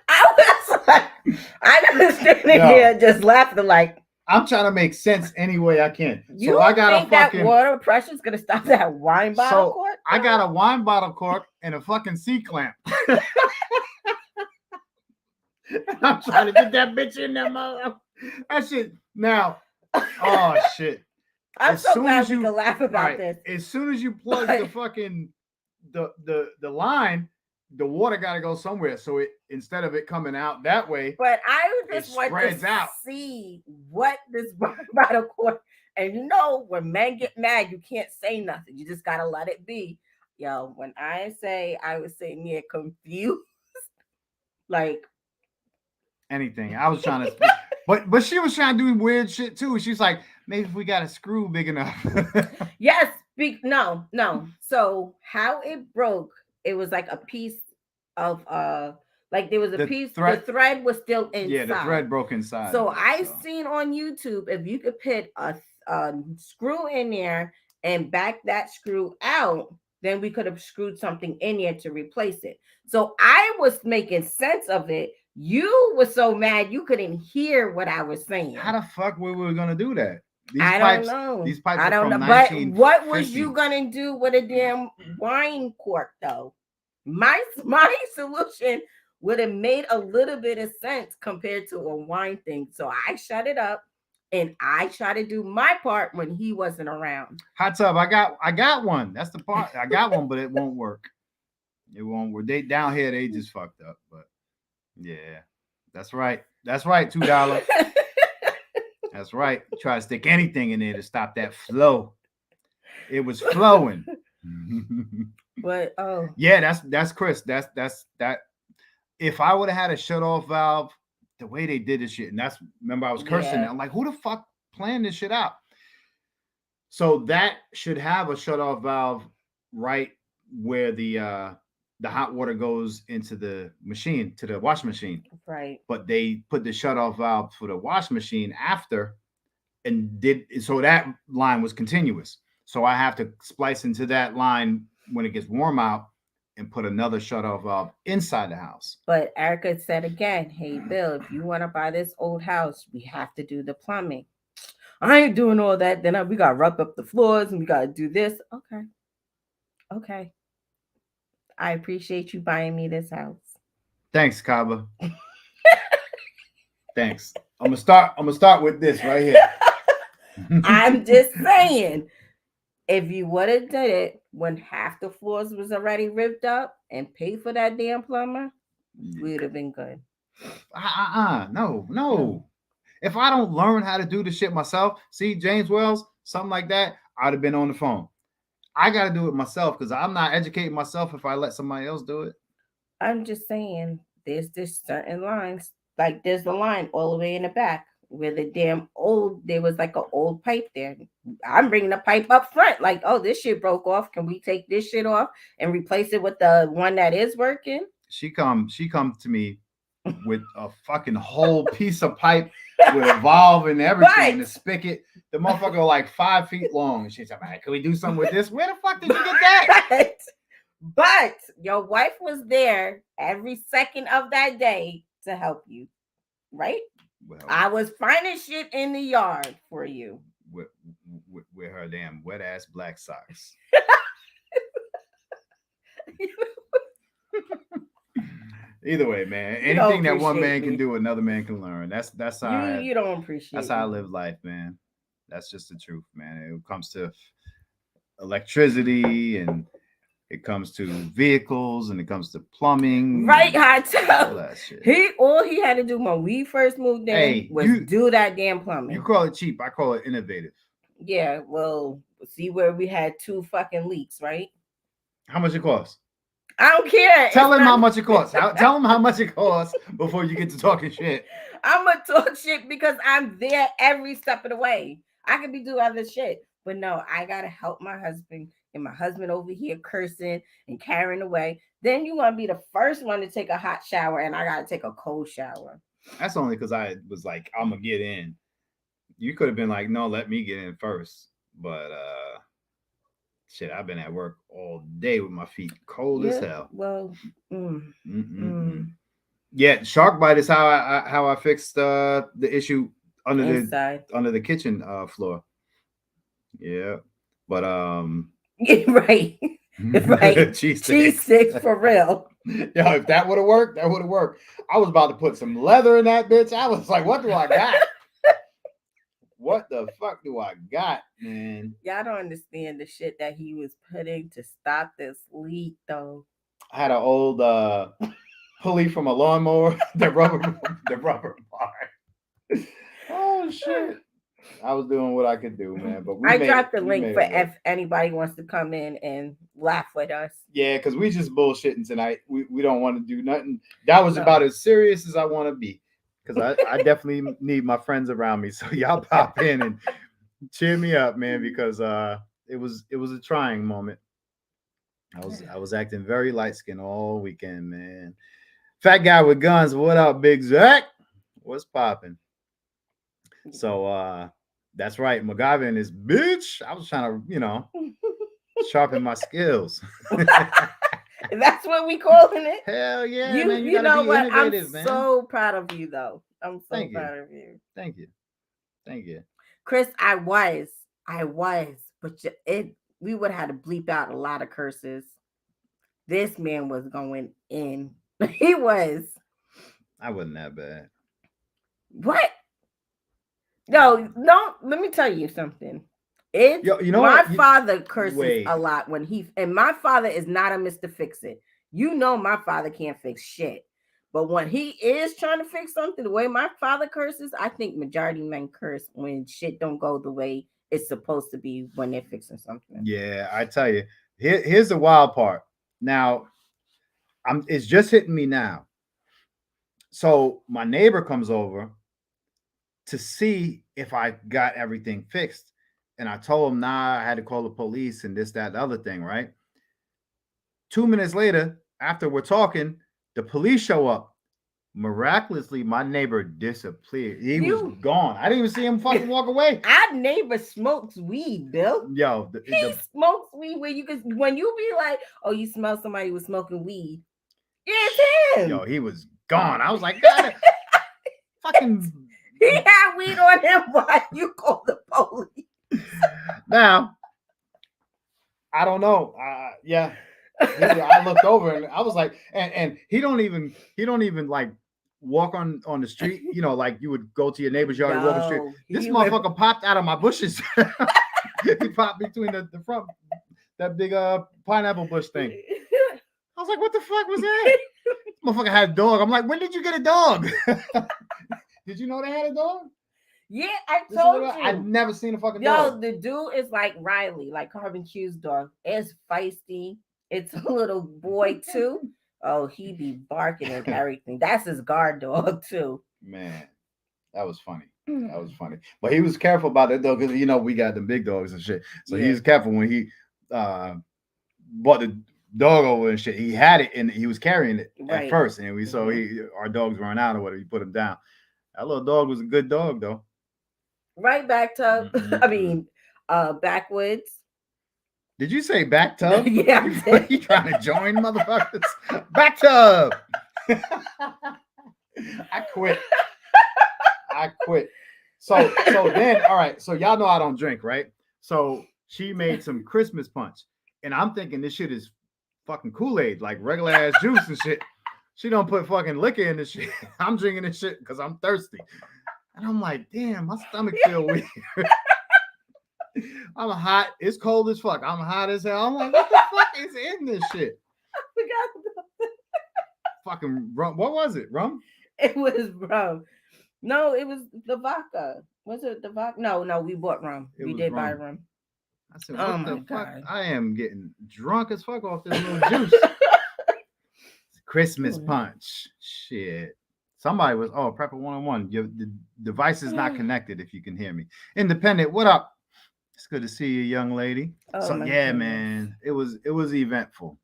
I was standing here just laughing like, I'm trying to make sense any way I can. So I got think that water pressure is gonna stop that wine bottle cork? I got a wine bottle cork and a fucking C-clamp. I'm trying to get that bitch in there, mother. That shit. Now, oh shit. I'm so glad you can laugh about this. As soon as you plug the fucking the line, the water got to go somewhere. So it, instead of it coming out that way, but I just want to see what this bottle cork. And when men get mad, you can't say nothing. You just gotta let it be. Yo, when I say I was sitting here confused, like anything. I was trying to, but she was trying to do weird shit too. She's like, maybe if we got a screw big enough. Yes, no. So how it broke, it was like a piece of like there was a piece. The thread was still inside. Yeah, the thread broke inside. So I've seen on YouTube if you could put a screw in there and back that screw out, then we could have screwed something in there to replace it. So I was making sense of it. You were so mad you couldn't hear what I was saying. How the fuck were we gonna do that? Don't know. These pipes I don't know. But what was you gonna do with a damn wine cork though? My solution would have made a little bit of sense compared to a wine thing. So I shut it up and I try to do my part when he wasn't around. Hot tub, I got one. That's the part. I got one, but it won't work. It won't work. They down here, they just fucked up. But yeah, that's right. That's right. $2. That's right. Try to stick anything in there to stop that flow. It was flowing. But yeah, that's Chris. That's that. If I would have had a shut off valve, the way they did this shit, and remember I was cursing. I'm like, who the fuck planned this shit out? So that should have a shut off valve right where the hot water goes into the machine, to the wash machine. Right. But they put the shut off valve for the wash machine after, and so that line was continuous. So I have to splice into that line when it gets warm out and put another shut off valve inside the house. But Erica said again, hey, Bill, if you want to buy this old house, we have to do the plumbing. I ain't doing all that. Then we got to rub up the floors and we got to do this. Okay. I appreciate you buying me this house. Thanks, Kaba. Thanks. I'm gonna start with this right here. I'm just saying, if you would have did it when half the floors was already ripped up and paid for that damn plumber, we would have been good. No. If I don't learn how to do the shit myself, see James Wells, something like that, I'd have been on the phone. I got to do it myself because I'm not educating myself if I let somebody else do it. I'm just saying, there's this certain lines, like there's the line all the way in the back where there was like an old pipe there. I'm bringing the pipe up front, like, oh, this shit broke off. Can we take this shit off and replace it with the one that is working? She come to me with a fucking whole piece of pipe with a valve and everything and the spigot. The motherfucker like 5 feet long. And she's like, can we do something with this? Where the fuck did you get that? But your wife was there every second of that day to help you, right? Well, I was finding shit in the yard for you. With her damn wet ass black socks. Either way, man. Anything that one man can do, another man can learn. That's how you don't appreciate. That's how I live life, man. That's just the truth, man. It comes to electricity and it comes to vehicles and it comes to plumbing. Right, I tell that shit. All he had to do when we first moved in was do that damn plumbing. You call it cheap, I call it innovative. Yeah, well, see where we had 2 fucking leaks, right? How much it costs? I don't care. Tell him how much it costs. Tell him how much it costs before you get to talking shit. I'm gonna talk shit because I'm there every step of the way. I could be doing other shit, but no, I gotta help my husband, and my husband over here cursing and carrying away. Then you want to be the first one to take a hot shower, and I gotta take a cold shower. That's only because I was like, I'm gonna get in. You could have been like, no, let me get in first, but shit, I've been at work all day with my feet cold as hell. Well, yeah, shark bite is how I fixed the issue under the kitchen floor. Yeah, but right, cheese sticks for real. Yo, if that would have worked, that would have worked. I was about to put some leather in that bitch. I was like, what do I got? What the fuck do I got, man? Y'all don't understand the shit that he was putting to stop this leak, though. I had an old pulley from a lawnmower, the rubber part. Oh shit! I was doing what I could do, man. But I dropped the link for if anybody wants to come in and laugh with us. Yeah, because we just bullshitting tonight. We don't want to do nothing. That was about as serious as I want to be. Because I definitely need my friends around me. So y'all pop in and cheer me up, man, because it was a trying moment. I was acting very light-skinned all weekend, man. Fat guy with guns, what up, Big Zach? What's popping? So that's right, MacGyver and his bitch. I was trying to, sharpen my skills. That's what we calling it. Hell yeah, man. You know what? I'm so proud of you, though. I'm so proud of you. Thank you, Chris. I was, but we would have had to bleep out a lot of curses. This man was going in. He was. I wasn't that bad. What? No. Let me tell you something. My father curses a lot and my father is not a Mr. Fix-It. My father can't fix shit. But when he is trying to fix something, the way my father curses, I think majority men curse when shit don't go the way it's supposed to be when they're fixing something. Yeah, I tell you. Here's the wild part. Now, it's just hitting me now. So my neighbor comes over to see if I got everything fixed. And I told him, I had to call the police and this, that, the other thing, right? 2 minutes later, after we're talking, the police show up. Miraculously, my neighbor disappeared. He was gone. I didn't even see him fucking walk away. Our neighbor smokes weed, Bill. Yo, he smokes weed when you be like, oh, you smell somebody was smoking weed. It's him. Yo, he was gone. I was like, God, fucking. He had weed on him while you called the police. Now, I don't know. Yeah. I looked over and I was like, and he don't even like walk on the street, like you would go to your neighbor's yard and walk the street. This motherfucker popped out of my bushes. He popped between the front, that big pineapple bush thing. I was like, what the fuck was that? Motherfucker had a dog. I'm like, when did you get a dog? Did you know they had a dog? Yeah, I told you. I've never seen a fucking dog. Yo, the dude is like Riley, like Carbon Q's dog. It's feisty. It's a little boy too. Oh, he be barking and everything. That's his guard dog too. Man, that was funny. That was funny. But he was careful about that though, because we got them big dogs and shit. So he was careful when he bought the dog over and shit. He had it and he was carrying it at first, and our dogs run out or whatever. He put him down. That little dog was a good dog though. Right, Backtub. I mean, Backwoods. Did you say Backtub? Yeah. You trying to join, motherfuckers? Backtub. I quit. So then, all right. So y'all know I don't drink, right? So she made some Christmas punch, and I'm thinking this shit is fucking Kool-Aid, like regular ass juice and shit. She don't put fucking liquor in this shit. I'm drinking this shit because I'm thirsty. And I'm like, damn, my stomach feel weird. I'm hot. It's cold as fuck. I'm hot as hell. I'm like, what the fuck is in this shit? I forgot about that. Fucking rum. What was it? Rum? It was rum. No, it was the vodka. Was it the vodka? No, we bought rum. We did buy rum. I said, what the fuck? I am getting drunk as fuck off this little juice. Christmas punch. Shit. Somebody was, Prepper 101. The device is not connected if you can hear me. Independent, what up? It's good to see you, young lady. Man. It was eventful,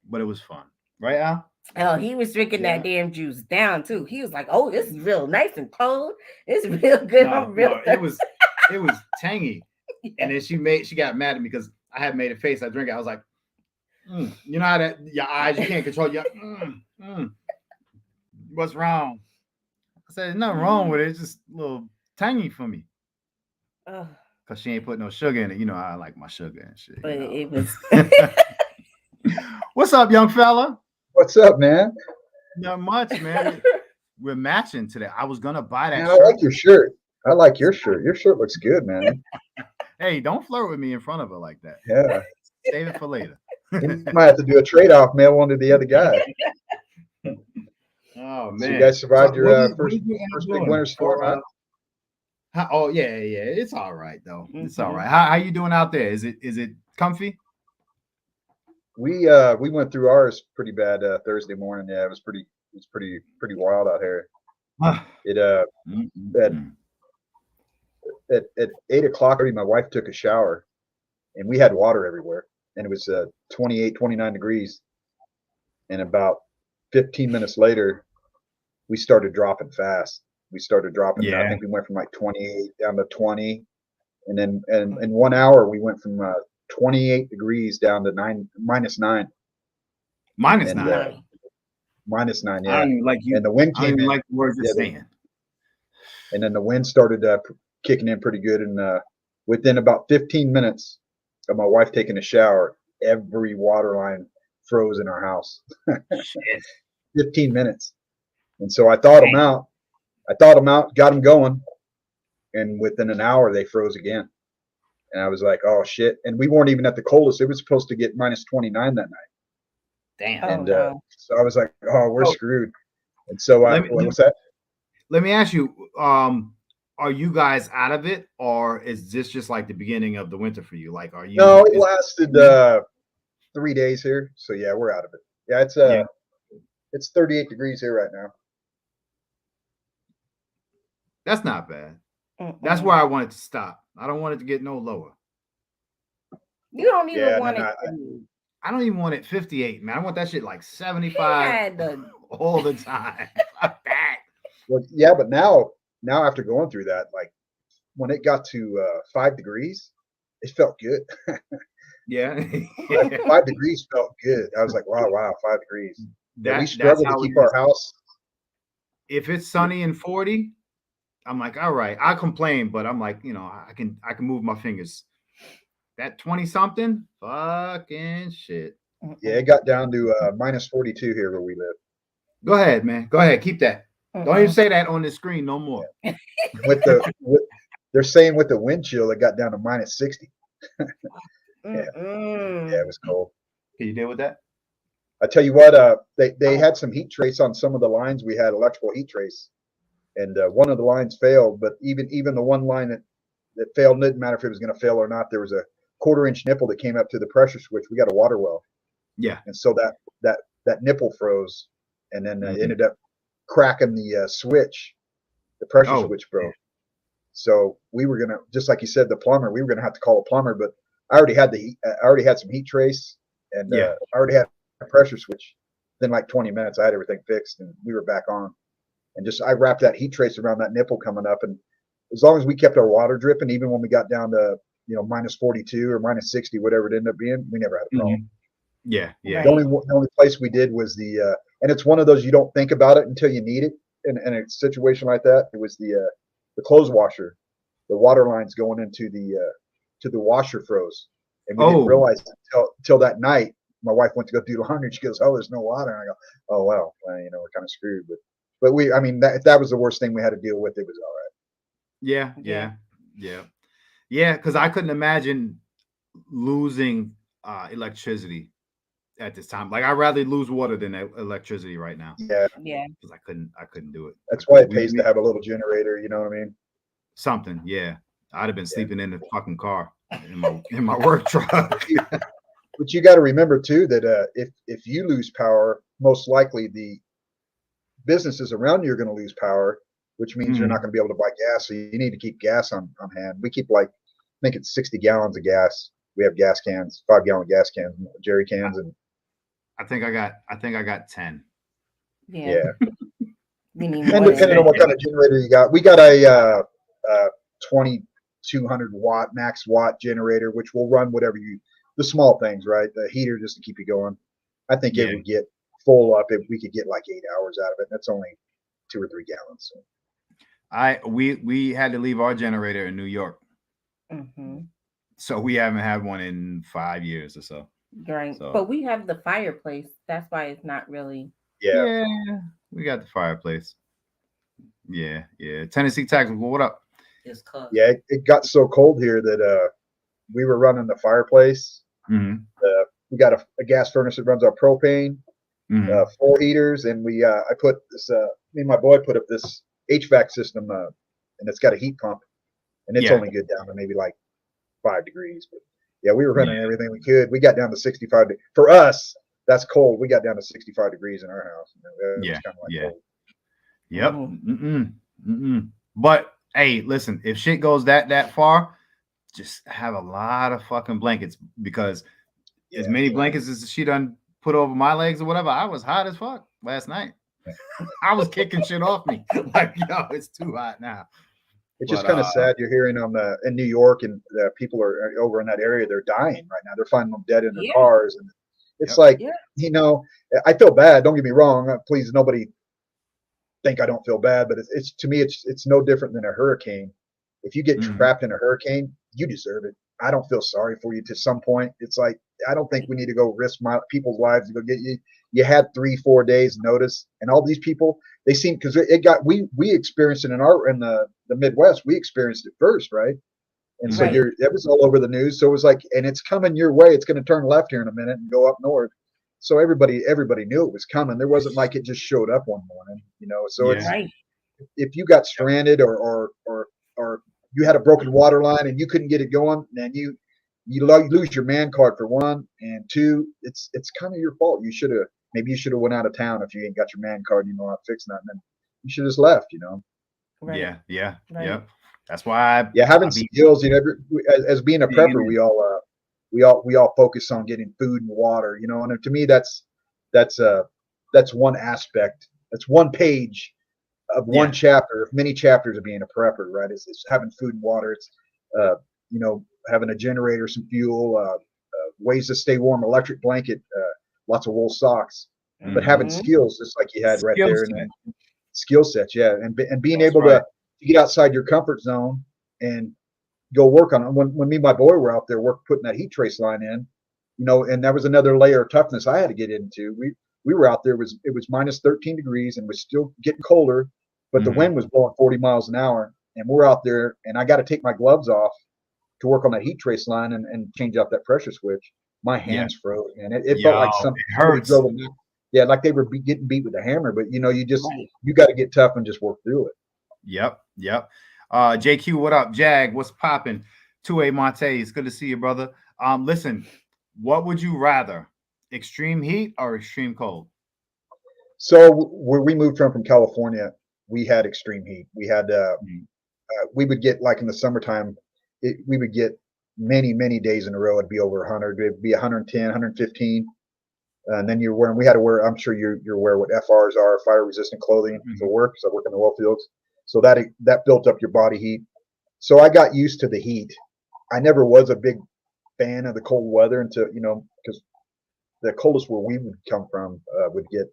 but it was fun. Right, Al? Oh, he was drinking that damn juice down too. He was like, "Oh, this is real nice and cold. It's real good." It was tangy. And then she got mad at me because I had made a face. I drink it. I was like, you know how that your eyes, you can't control your what's wrong? I said, there's nothing wrong with it. It's just a little tangy for me. Because she ain't put no sugar in it. You know, I like my sugar and shit. But it was. What's up, young fella? What's up, man? Not much, man. We're matching today. I was gonna buy that. Man, I like your shirt. I like your shirt. Your shirt looks good, man. Hey, don't flirt with me in front of her like that. Yeah. Save it for later. You might have to do a trade-off, mail one to the other guy. Oh man! So you guys survived your first big winter storm, huh? Oh yeah. It's all right though. It's all right. How you doing out there? Is it comfy? We went through ours pretty bad Thursday morning. Yeah, it was pretty wild out here. At 8 o'clock, my wife took a shower, and we had water everywhere, and it was 28, 29 degrees. And about 15 minutes later, we started dropping fast. We started dropping. Yeah. I think we went from like 28 down to 20, and then in 1 hour we went from 28 degrees down to -9. -9. -9. Yeah. I don't even like you. And the wind came in. Like the words you're saying. And then the wind started kicking in pretty good, and within about 15 minutes of my wife taking a shower, every water line froze in our house. 15 minutes. And so I thought them out. Got them going. And within an hour, they froze again. And I was like, oh, shit. And we weren't even at the coldest. It was supposed to get -29 that night. Damn. And so I was like, oh, we're screwed. And so what's that? Let me ask you, are you guys out of it, or is this just like the beginning of the winter for you? Like, are you? No, it lasted 3 days here. So yeah, we're out of it. Yeah, it's 38 degrees here right now. That's not bad. That's where I want it to stop. I don't want it to get no lower. You don't even want it. I don't even want it 58, man. I want that shit like 75 all the time. Fuck that. Well, yeah, but now after going through that, like when it got to 5 degrees, it felt good. Yeah. 5 degrees felt good. I was like, wow, 5 degrees. We struggle to keep our house. If it's sunny and 40, I'm like, all right. I complain, but I'm like, I can move my fingers. That 20 something, fucking shit. Yeah, it got down to minus 42 here where we live. Go ahead, man. Go ahead. Keep that. Don't even say that on the screen no more. Yeah. They're saying with the wind chill, it got down to minus 60. Yeah, it was cold. Can you deal with that? I tell you what, they had some heat trace on some of the lines. We had electrical heat trace, and one of the lines failed. But even the one line that failed, didn't matter if it was going to fail or not. There was a 1/4-inch nipple that came up to the pressure switch. We got a water well. Yeah, and so that nipple froze, and then ended up cracking the switch. The pressure switch broke. So we were gonna, just like you said, the plumber. We were gonna have to call a plumber, but I already had some heat trace, and I already had a pressure switch. Then like 20 minutes, I had everything fixed, and we were back on. And I wrapped that heat trace around that nipple coming up, and as long as we kept our water dripping, even when we got down to minus 42 or minus 60, whatever it ended up being, we never had a problem. Yeah. The only place we did was and it's one of those you don't think about it until you need it. In a situation like that, it was the clothes washer. The water lines going into the washer froze, and we didn't realize until that night. My wife went to go do laundry. She goes, "Oh, there's no water." And I go, "Oh well, we're kind of screwed." But if that was the worst thing we had to deal with, it was all right. Yeah. Because I couldn't imagine losing electricity at this time. Like, I'd rather lose water than electricity right now. Yeah. Because I couldn't do it. That's why it pays to have a little generator. You know what I mean? Something. Yeah. I'd have been sleeping in the fucking car in my work truck. But you got to remember too that if you lose power, most likely the businesses around you are going to lose power, which means you're not going to be able to buy gas. So you need to keep gas on hand. We keep I think it's 60 gallons of gas. We have gas cans, 5-gallon gas cans, jerry cans, and I think I got 10. Yeah. And depending on what kind of generator you got, we got a 2200 watt max watt generator, which will run whatever the small things, right? The heater just to keep you going. I think it would get full up if we could get like 8 hours out of it. That's only 2 or 3 gallons. So. We had to leave our generator in New York. So we haven't had one in 5 years or so. Right. So. But we have the fireplace. That's why it's not really. Yeah. We got the fireplace. Yeah. Tennessee Tactical, what up? It's cold. Yeah, it got so cold here that we were running the fireplace. We got a gas furnace that runs our propane, 4 heaters, and I put this. Me and my boy put up this HVAC system, and it's got a heat pump, and it's only good down to maybe like 5 degrees. But yeah, we were running everything we could. We got down to 65. For us, that's cold. We got down to 65 degrees in our house. Cold. Yep. But hey, listen, if shit goes that far, just have a lot of fucking blankets, because as many blankets as she done put over my legs or whatever, I was hot as fuck last night. I was kicking shit off me. Like, it's too hot now. It's just kind of sad. You're hearing in New York, and people are over in that area. They're dying right now. They're finding them dead in their cars, and it's I feel bad. Don't get me wrong. Please, nobody think I don't feel bad, but it's to me, it's no different than a hurricane. If you get trapped in a hurricane, you deserve it. I don't feel sorry for you to some point. It's like, I don't think we need to go risk people's lives to go get you. You had 3-4 days notice, and all these people, they seem, because we experienced it in the Midwest. We experienced it first, right? And so it was all over the news. So it was like, and it's coming your way. It's going to turn left here in a minute and go up north. So everybody knew it was coming. There wasn't like it just showed up one morning, So it's if you got stranded or you had a broken water line and you couldn't get it going, then you lose your man card for one, and two, it's kind of your fault. You should have went out of town if you ain't got your man card. You know how to fix nothing. Then you should have just left. Right. Yeah. That's why. Having skills. As being a prepper, we all focus on getting food and water. And to me, that's one aspect. That's one page of one chapter of many chapters of being a prepper, right? It's having food and water. It's having a generator, some fuel, ways to stay warm, electric blanket, lots of wool socks, but having skills just like you had right there, and skill sets, and being able to get outside your comfort zone and go work on it. When me and my boy were out there putting that heat trace line in, and that was another layer of toughness I had to get into. We were out there, it was minus 13 degrees and was still getting colder, but the wind was blowing 40 miles an hour, and we're out there, and I got to take my gloves off to work on that heat trace line and change out that pressure switch. My hands froze, and it felt like something hurts. Yeah, like they were getting beat with a hammer, but you got to get tough and just work through it. Yep. JQ, what up? Jag, what's popping? 2A Monte, it's good to see you, brother. Listen, what would you rather, extreme heat or extreme cold? So where we moved from California, we had extreme heat. We had we would get, like in the summertime, we would get many days in a row. It'd be over 100. It'd be 110, 115. And then we had to wear, I'm sure you're aware what FRs are, fire resistant clothing for work. So I work in the oil fields. So that built up your body heat. So I got used to the heat. I never was a big fan of the cold weather until, because the coldest where we would come from would get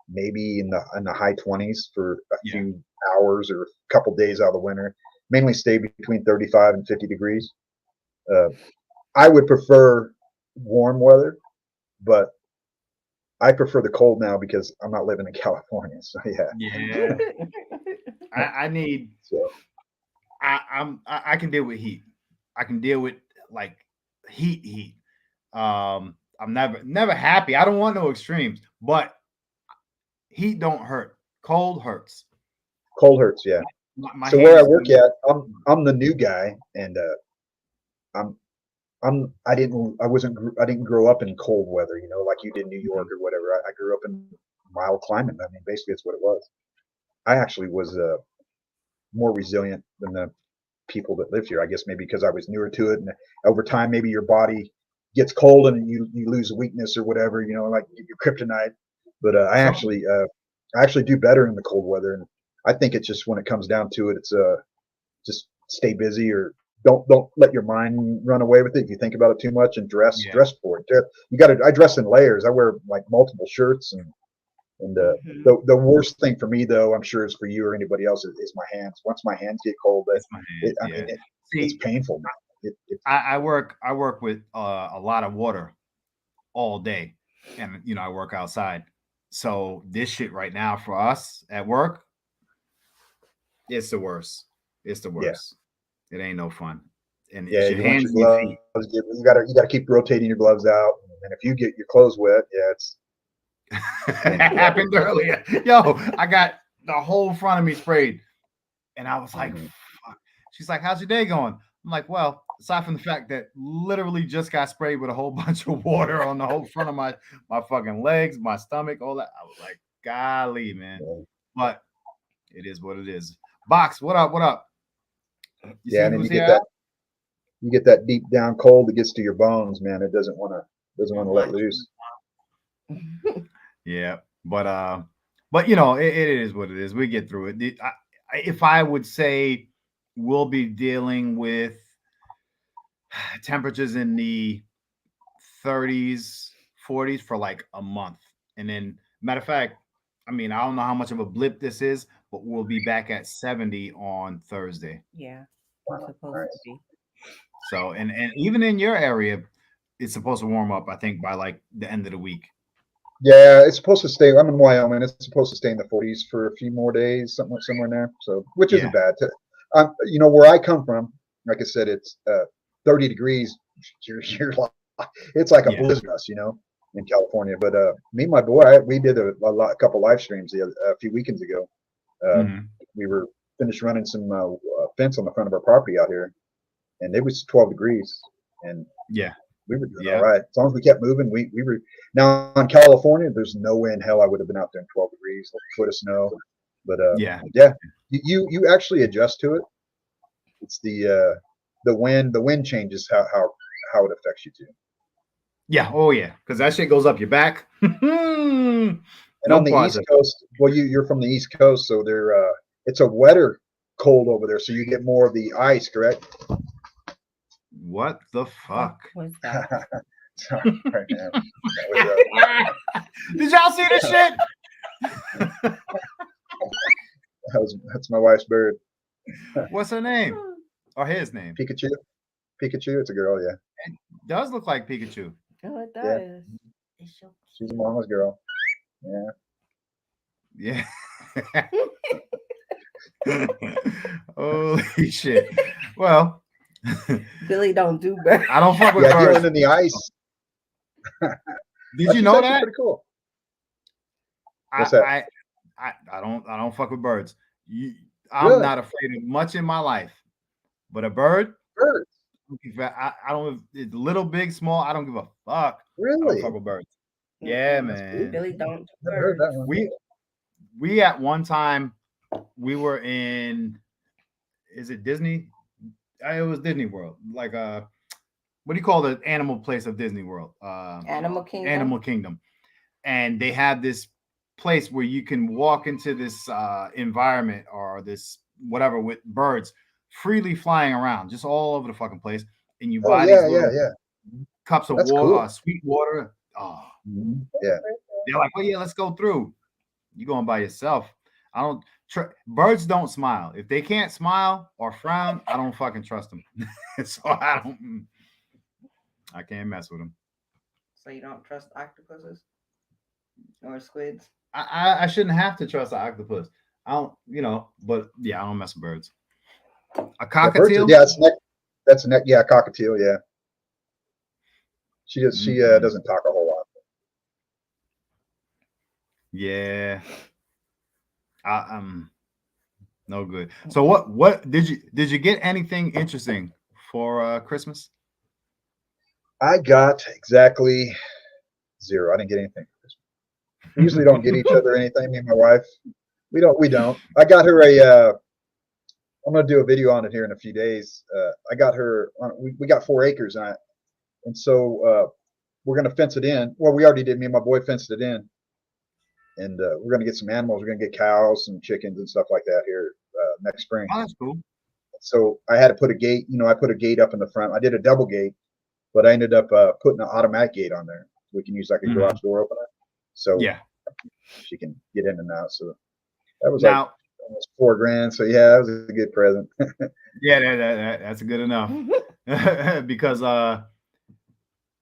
maybe in the high 20s for a few hours or a couple days out of the winter. Mainly stay between 35 and 50 degrees. I would prefer warm weather, but I prefer the cold now because I'm not living in California. So yeah. I need. So. I can deal with heat. I can deal with like heat. I'm never happy. I don't want no extremes, but heat don't hurt. Cold hurts. Cold hurts, yeah. So where I work at, I'm the new guy, and I didn't grow up in cold weather, like you did in New York or whatever. I grew up in mild climate. I mean, basically, it's what it was. I actually was more resilient than the people that live here. I guess maybe because I was newer to it, and over time, maybe your body gets cold and you lose weakness or whatever, like your kryptonite. But I actually do better in the cold weather, and I think it's just when it comes down to it, it's just stay busy or don't let your mind run away with it. You think about it too much and dress for it. I dress in layers. I wear like multiple shirts and the worst thing for me, though, I'm sure is for you or anybody else, is my hands. Once my hands get cold, it's painful. I work with a lot of water all day, and I work outside. So this shit right now for us at work, it's the worst. It's the worst. Yeah. It ain't no fun. And your hands, your gloves, you gotta keep rotating your gloves out, and if you get your clothes wet, it's. Happened earlier. Yo, I got the whole front of me sprayed, and I was like, fuck. She's like, how's your day going? I'm like, well, aside from the fact that literally just got sprayed with a whole bunch of water on the whole front of my fucking legs, my stomach, all that. I was like, golly, man. But it is what it is. Box, what up? You and then you get that deep down cold that gets to your bones, man. It doesn't want to let loose. Yeah, but it is what it is. We get through it. If I would say, we'll be dealing with temperatures in the 30s, 40s for like a month, and then matter of fact, I mean, I don't know how much of a blip this is, but we'll be back at 70 on Thursday. Yeah, it's supposed to be. So, and even in your area, it's supposed to warm up, I think, by like the end of the week. Yeah, it's supposed to stay. I'm in Wyoming. It's supposed to stay in the 40s for a few more days, somewhere in there. So, which isn't bad. Where I come from, like I said, it's 30 degrees. It's like a blizzard, in California. But me and my boy, we did a couple live streams a few weekends ago. We were finished running some fence on the front of our property out here, and it was 12 degrees. And we were doing all right. As long as we kept moving, we were. Now in California, there's no way in hell I would have been out there in 12 degrees, like a foot of snow. But you actually adjust to it. It's the wind. The wind changes how it affects you too. Yeah. Oh yeah. Because that shit goes up your back. And on the East Coast, well, you're from the East Coast, so it's a wetter cold over there, so you get more of the ice, correct? What the fuck? What's that? Sorry, man. Did y'all see this shit? That's my wife's bird. What's her name? Or his name? Pikachu. It's a girl, yeah. It does look like Pikachu. Oh, it does. Yeah. She's a mama's girl. Yeah. Holy shit. Well, Billy don't do birds. I don't fuck with birds. Dealing in the ice. Did you know that? Pretty cool. I don't fuck with birds. I'm not afraid of much in my life, but a bird. I don't. It's little, big, small. I don't give a fuck. Really? I don't fuck with birds. Yeah, man. Billy don't do Never heard that one. We at one time we were in. Is it Disney? It was Disney World. Like what do you call the animal place of Disney World? Animal Kingdom. Animal Kingdom, and they have this place where you can walk into this environment or this whatever with birds freely flying around just all over the fucking place, and you buy these little cups of water, cool. Sweet water. Oh, yeah. They're like, well, yeah, let's go through. You going by yourself. I don't. Birds don't smile. If they can't smile or frown, I don't fucking trust them. So I can't mess with them. So you don't trust octopuses or squids? I shouldn't have to trust an octopus. I don't, but yeah, I don't mess with birds. A cockatiel? That's a neck. Yeah, cockatiel. Yeah. She doesn't talk a whole lot. Yeah. No good. So what did you get anything interesting for Christmas? I got exactly 0. I didn't get anything for Christmas. We usually don't get each other anything. Me and my wife, we don't. I got her I'm gonna do a video on it here in a few days. I got her. We got 4 acres on it, and so we're gonna fence it in. Well, we already did. Me and my boy fenced it in. And we're going to get some animals. We're going to get cows and chickens and stuff like that here next spring. Oh, that's cool. So I had to put a gate. I put a gate up in the front. I did a double gate, but I ended up putting an automatic gate on there. We can use like a garage door opener. So yeah, she can get in and out. So that was like almost $4,000. So yeah, that was a good present. Yeah, that's good enough. Because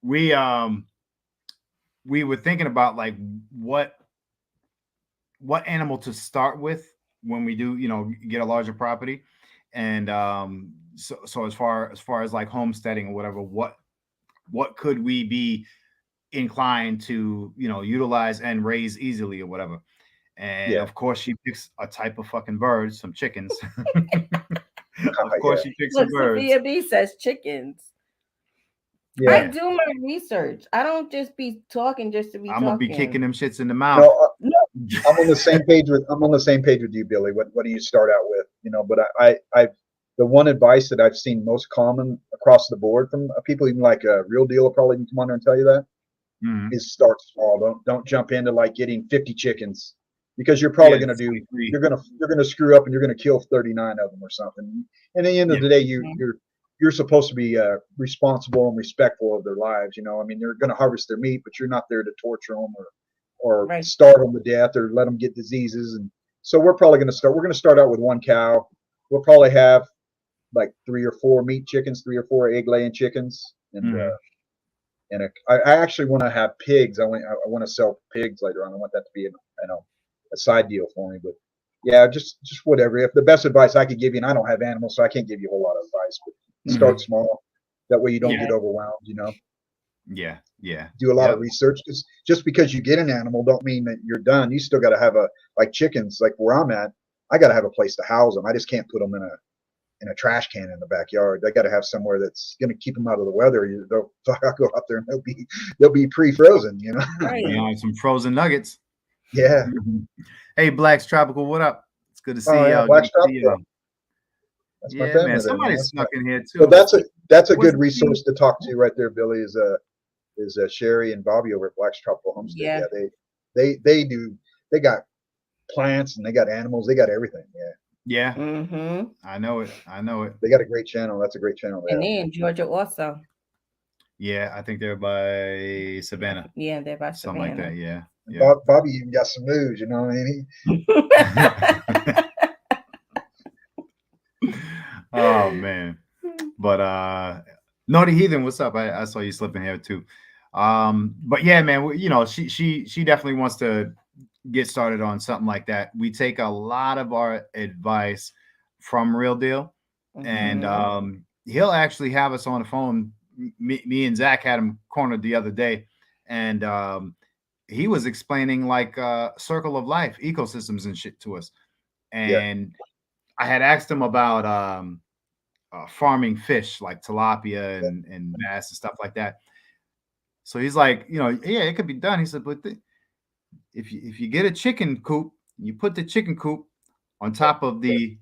we were thinking about like what animal to start with when we do, get a larger property. And so as far as like homesteading or whatever, what could we be inclined to, utilize and raise easily or whatever. And of course she picks a type of fucking bird, some chickens. Of course she picks some birds. Sophia B says chickens. Yeah. I do my research. I don't just be talking just to be I'm talking. Gonna be kicking them shits in the mouth. No, I'm on the same page with you, Billy. What do you start out with? But I the one advice that I've seen most common across the board from people, even like a Real Deal will probably come on there and tell you that, is start small. Don't jump into like getting 50 chickens, because you're probably going to you're going to screw up and you're going to kill 39 of them or something. And at the end of the day, you're supposed to be responsible and respectful of their lives. I mean, they're going to harvest their meat, but you're not there to torture them or starve them to death or let them get diseases. And so we're probably going to start out with 1 cow. We'll probably have like 3 or 4 meat chickens, 3 or 4 egg laying chickens. And, I actually want to have pigs. I want to sell pigs later on. I want that to be a side deal for me, but yeah, just whatever. If the best advice I could give you, and I don't have animals, so I can't give you a whole lot of advice, but start small. That way you don't get overwhelmed, Yeah. Do a lot of research. Just because you get an animal don't mean that you're done. You still got to have like chickens, like where I'm at, I got to have a place to house them. I just can't put them in a trash can in the backyard. They got to have somewhere that's going to keep them out of the weather. I'll go out there and they'll be pre-frozen, Right. Some frozen nuggets. Yeah. Hey, Blacks Tropical, what up? It's good to see you. Blacks Tropical. That's my family, man. Somebody snuck in here too. So that's a good resource to talk to right there, Billy. Is Sherry and Bobby over at Blacks Tropical Homestead. Yeah, they got plants and they got animals. They got everything. Yeah. I know it. They got a great channel. That's a great channel. And they in Georgia also. Yeah, I think they're by Savannah. Yeah, they're by Savannah. Something like that. Yeah. Bobby even got some moves, you know what I mean? Oh man. But Naughty Heathen, what's up? I saw you slipping here too. But yeah, man, you know, she definitely wants to get started on something like that. We take a lot of our advice from Real Deal, and he'll actually have us on the phone. Me and Zach had him cornered the other day, and he was explaining like circle of life ecosystems and shit to us. And I had asked him about farming fish like tilapia and bass and stuff like that. So he's like, you know, yeah, it could be done. He said, but if you get a chicken coop, you put the chicken coop on top of the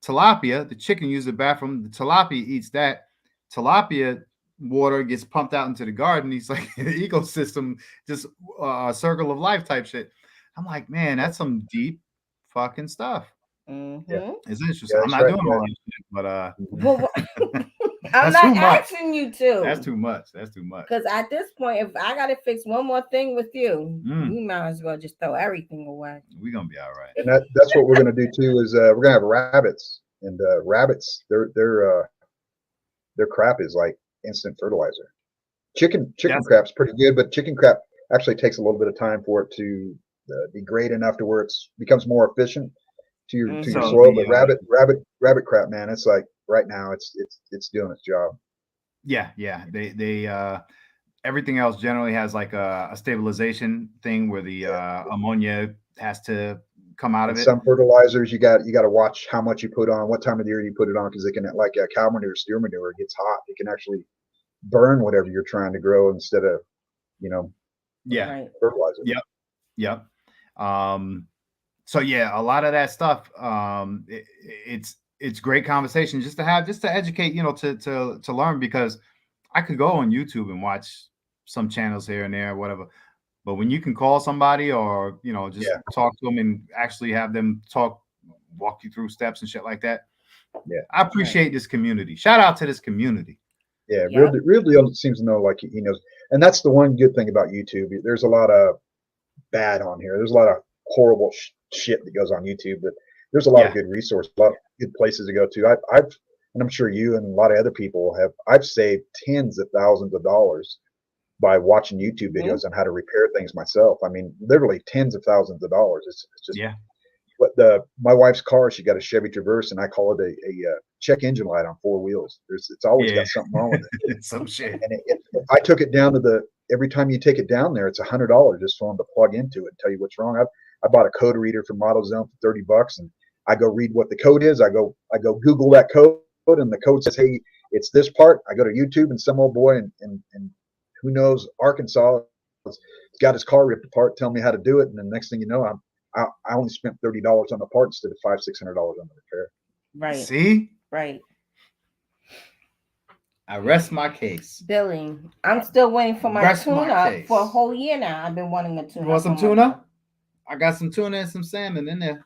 tilapia, the chicken uses the bathroom, the tilapia eats that. Tilapia water gets pumped out into the garden. He's like, the ecosystem, just a circle of life type shit. I'm like, man, that's some deep fucking stuff. It's interesting. Yeah, I'm not doing all that shit, but I'm not asking you to. That's too much. That's too much. Because at this point, if I gotta fix one more thing with you, you might as well just throw everything away. We're gonna be all right. And that's what we're gonna do too. Is we're gonna have rabbits, and rabbits, their crap is like instant fertilizer. Chicken crap's pretty good, but chicken crap actually takes a little bit of time for it to degrade enough to where it becomes more efficient to your soil. But rabbit crap, man, it's like right now it's doing its job. Yeah. They everything else generally has like a stabilization thing where the ammonia has to come out of it. Some fertilizers you got to watch how much you put on, what time of the year you put it on, because they can, like cow manure, steer manure, it gets hot. It can actually burn whatever you're trying to grow instead of, fertilizer. Yep. So yeah, a lot of that stuff. It's great conversation just to educate, to learn, because I could go on YouTube and watch some channels here and there, whatever. But when you can call somebody or, just talk to them and actually have them walk you through steps and shit like that. Yeah. I appreciate this community. Shout out to this community. Yeah. Real Deal seems to know, like, he knows. And that's the one good thing about YouTube. There's a lot of bad on here. There's a lot of horrible shit that goes on YouTube, but there's a lot of good resources, a lot of good places to go to. And I'm sure you and a lot of other people I've saved tens of thousands of dollars by watching YouTube videos on how to repair things myself. I mean, literally tens of thousands of dollars. It's just, but my wife's car, she got a Chevy Traverse, and I call it a check engine light on 4 wheels. It's always got something wrong with it. It's some shit. And I took it down to every time you take it down there, it's $100 just for them to plug into it and tell you what's wrong. I bought a code reader from AutoZone for $30, and I go read what the code is. I go Google that code, and the code says, hey, it's this part. I go to YouTube, and some old boy and who knows, Arkansas has got his car ripped apart, telling me how to do it. And the next thing you know, I only spent $30 on the part instead of $500-600 on the repair. Right. See? Right. I rest my case. Billy, I'm still waiting for my tuna for a whole year now. I've been wanting a tuna. You want some tuna? I got some tuna and some salmon in there.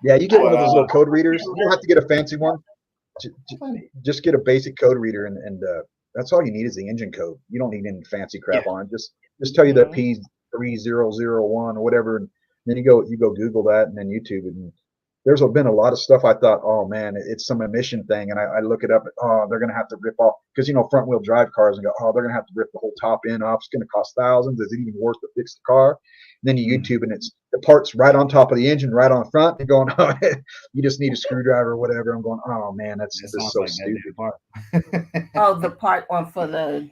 Yeah, you get one of those little code readers. You don't have to get a fancy one. Just get a basic code reader, and that's all you need is the engine code. You don't need any fancy crap on it. Just tell you that P3001 or whatever, and then you go Google that, and then YouTube it. And there's been a lot of stuff I thought, oh man, it's some emission thing, and I look it up. They're gonna have to rip off, because front wheel drive cars, and go, they're gonna have to rip the whole top end off. It's gonna cost thousands. Is it even worth to fix the car? And then you YouTube, and it's the parts right on top of the engine, right on front. And going, you just need a screwdriver or whatever. I'm going, oh man, that's so like stupid. The part on for the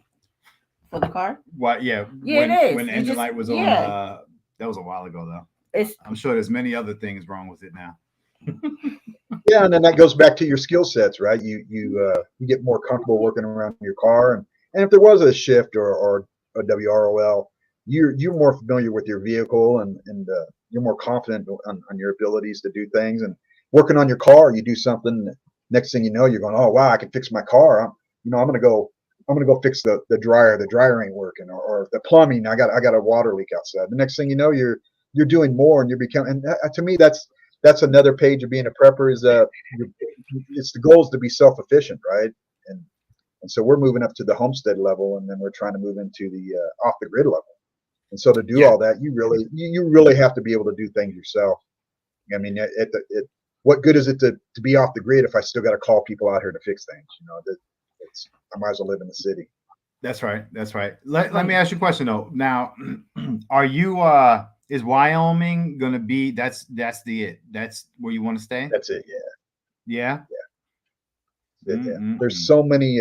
car. What? Yeah. Yeah, it is. When the engine light was on, that was a while ago though. I'm sure there's many other things wrong with it now. Yeah, and then that goes back to your skill sets, right? You get more comfortable working around your car, and if there was a shift or a WROL, you're more familiar with your vehicle, and you're more confident on your abilities to do things. And working on your car, you do something, next thing you know, you're going, oh wow, I can fix my car. I'm gonna go fix the dryer. The dryer ain't working, or the plumbing. I got a water leak outside. The next thing you know, you're doing more, and you're becoming. And to me, that's another page of being a prepper. Is it's the goal is to be self-efficient, right? And so we're moving up to the homestead level, and then we're trying to move into the off the grid level. And so to do all that, you really have to be able to do things yourself. I mean, what good is it to be off the grid if I still got to call people out here to fix things? I might as well live in the city. That's right. That's right. Let me ask you a question though. Now, are you is Wyoming gonna be that's where you want to stay? That's it. Yeah. There's so many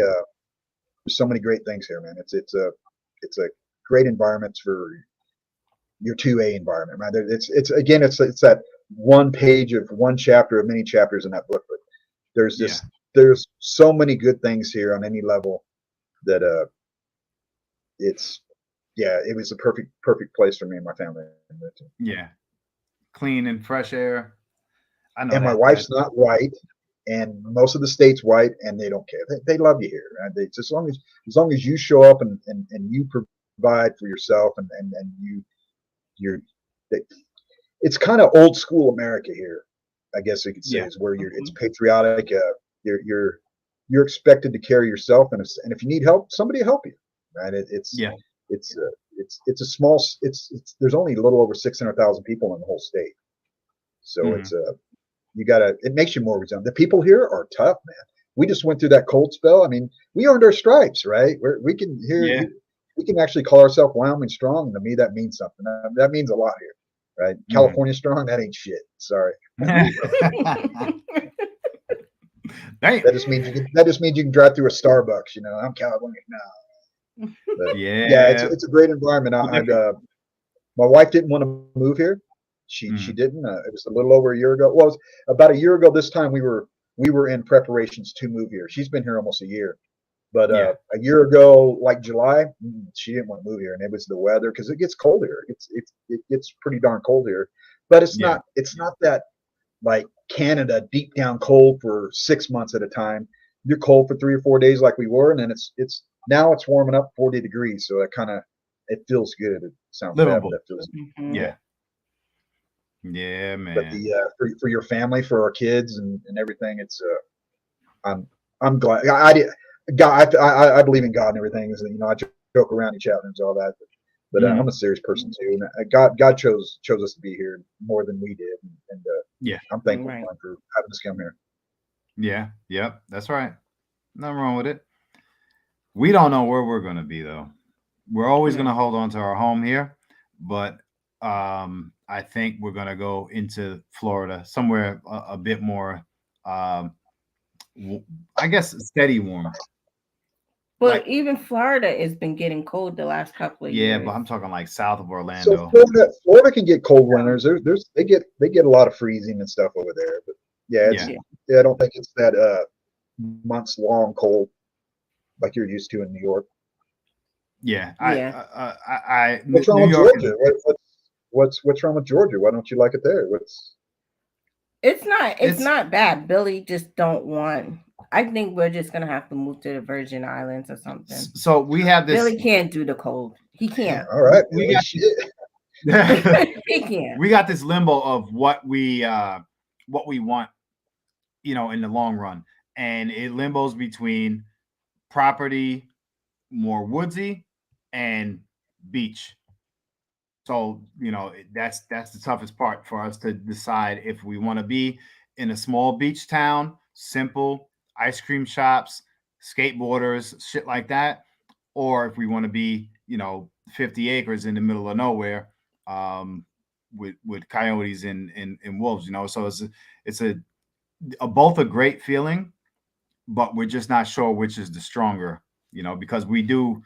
great things here, man. It's a great environment for your 2A environment, right? It's that one page of one chapter of many chapters in that book, but there's so many good things here on any level that it was a perfect place for me and my family. Yeah, clean and fresh air. I know. And my wife's not white, and most of the state's white, and they don't care. They love you here. Right? As long as you show up and you provide for yourself and it's kind of old school America here, I guess you could say, is where it's patriotic. You're expected to carry yourself, and if you need help, somebody will help you. Right? It's a small. There's only a little over 600,000 people in the whole state, so it makes you more resilient. The people here are tough, man. We just went through that cold spell. I mean, we earned our stripes, right? We can actually call ourselves Wyoming strong, and to me that means something. That means a lot here, right? California strong, that ain't shit. Sorry. That just means you can drive through a Starbucks. I'm California now. But, it's a great environment. My wife didn't want to move here. She didn't. It was a little over a year ago. Well, it was about a year ago this time we were in preparations to move here. She's been here almost a year. But a year ago, like July, she didn't want to move here, and it was the weather because it gets cold here. It gets pretty darn cold here, but it's not that like Canada deep down cold for 6 months at a time. You're cold for 3 or 4 days like we were, and then it's now it's warming up 40 degrees, so it feels good. It sounds livable. Bad, but that feels good. Yeah, man. But for your family, for our kids and everything, it's I'm glad. God, I believe in God and everything. I joke around in chat rooms, all that, but I'm a serious person too. And God chose us to be here more than we did, and I'm thankful for having us come here. Yeah, yep, that's right. Nothing wrong with it. We don't know where we're going to be though. We're always going to hold on to our home here, but I think we're going to go into Florida, somewhere a bit more, I guess, steady warm. But even Florida has been getting cold the last couple of years. Yeah, but I'm talking like south of Orlando. So Florida can get cold winters. They get a lot of freezing and stuff over there. But I don't think it's that months long cold like you're used to in New York. Yeah. What's wrong with Georgia? What's wrong with Georgia? Why don't you like it there? It's not bad. Billy just don't want. I think we're just gonna have to move to the Virgin Islands or something. So we have this. Billy can't do the cold. He can't. All right. He can't. We got this limbo of what we want, in the long run, and it limbos between property, more woodsy, and beach. So that's the toughest part for us to decide if we want to be in a small beach town, simple ice cream shops, skateboarders, shit like that, or if we want to be 50 acres in the middle of nowhere, with coyotes and wolves. So it's both a great feeling, but we're just not sure which is the stronger. Because we do,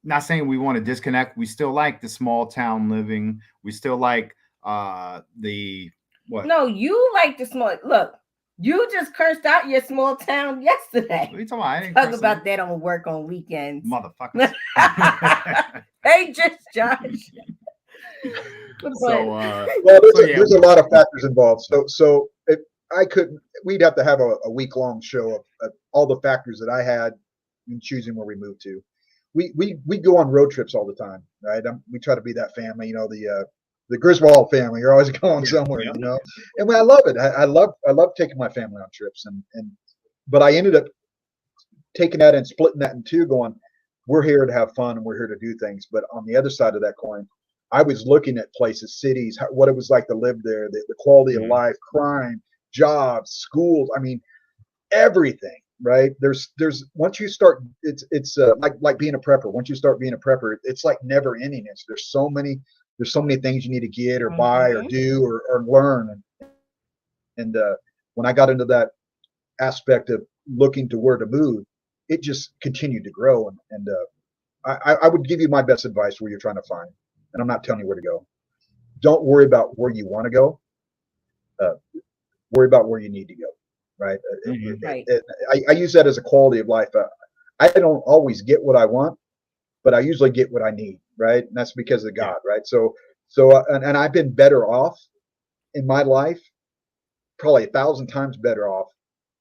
not saying we want to disconnect. We still like the small town living. We still like the what? No, you like the small. Look, you just cursed out your small town yesterday. What are you talking about? I didn't talk about they don't work on weekends, motherfuckers. Hey, just Josh. There's a lot of factors involved. So if I couldn't, we'd have to have a week-long show of all the factors that I had in choosing where we moved to. We go on road trips all the time, right? We try to be that family, the Griswold family. You're always going somewhere, And I love it. I love taking my family on trips, but I ended up taking that and splitting that in two, going, we're here to have fun and we're here to do things. But on the other side of that coin, I was looking at places, cities, what it was like to live there, the quality of life, crime, jobs, schools. I mean, everything. right? There's once you start, it's like being a prepper. Once you start being a prepper, it's like never ending. There's so many things you need to get or buy or do or learn. And when I got into that aspect of looking to where to move, it just continued to grow. And I would give you my best advice where you're trying to find, and I'm not telling you where to go. Don't worry about where you want to go. Worry about where you need to go. Right. Right. I use that as a quality of life. I don't always get what I want, but I usually get what I need. Right. And that's because of God. Right. So and I've been better off in my life, probably 1,000 times better off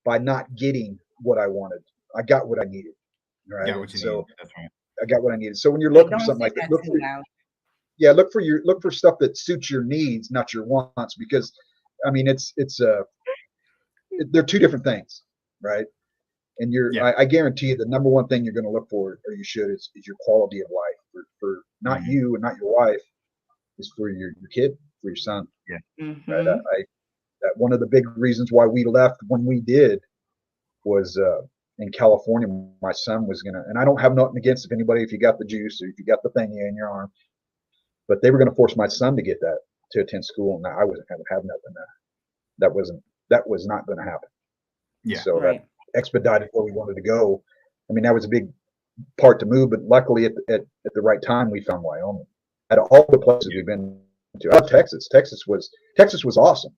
by not getting what I wanted. I got what I needed. Right. Yeah, what you so need. That's right. I got what I needed. So when you're looking for something like that, look for stuff that suits your needs, not your wants, because I mean they're two different things, right? And I guarantee you the number one thing you're going to look for, or you should, is your quality of life for not you and not your wife, is for your kid, for your son. Yeah. Right. That one of the big reasons why we left when we did was in California. My son was gonna, and I don't have nothing against if you got the juice or if you got the thing in your arm, but they were going to force my son to get that to attend school, and I wasn't going to have nothing. That was not going to happen. Yeah. So that expedited where we wanted to go. I mean, that was a big part to move, but luckily at the right time we found Wyoming. Out of all the places we've been to, Texas was awesome.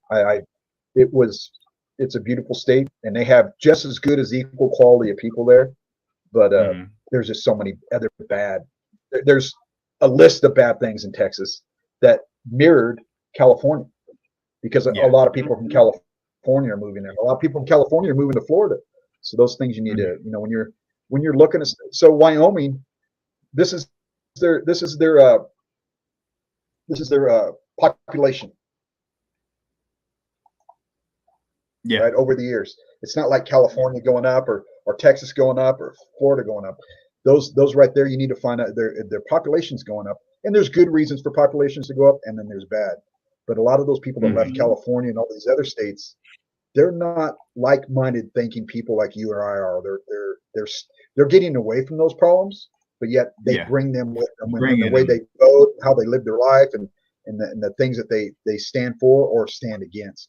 It's a beautiful state, and they have just as good as equal quality of people there. But there's just so many other bad. There's a list of bad things in Texas that mirrored California, because a lot of people from California are moving there. A lot of people from California are moving to Florida. So those things you need to, when you're looking at. So Wyoming, this is their population. Yeah. Right, over the years, it's not like California going up or Texas going up or Florida going up. Those right there, you need to find out their population's going up, and there's good reasons for populations to go up, and then there's bad. But a lot of those people that left California and all these other states, they're not like-minded thinking people like you or I are. They're getting away from those problems, but yet they bring them with them in the way they vote, how they live their life, and the things that they stand for or stand against.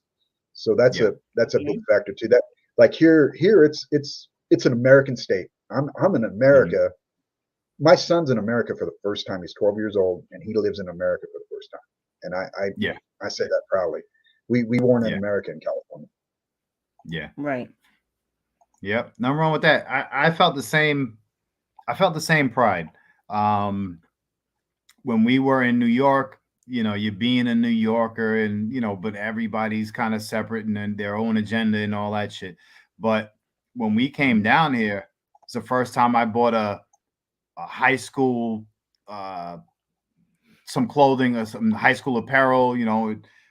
So that's a big factor too. That like here it's an American state. I'm in America. My son's in America for the first time. He's 12 years old, and he lives in America for the first time. And I say that proudly. We weren't in America, in California. Yeah. Right. Yep. Nothing wrong with that. I felt the same. I felt the same pride. When we were in New York, you being a New Yorker, and but everybody's kind of separate and then their own agenda and all that shit. But when we came down here, it's the first time I bought a high school, some clothing or some high school apparel,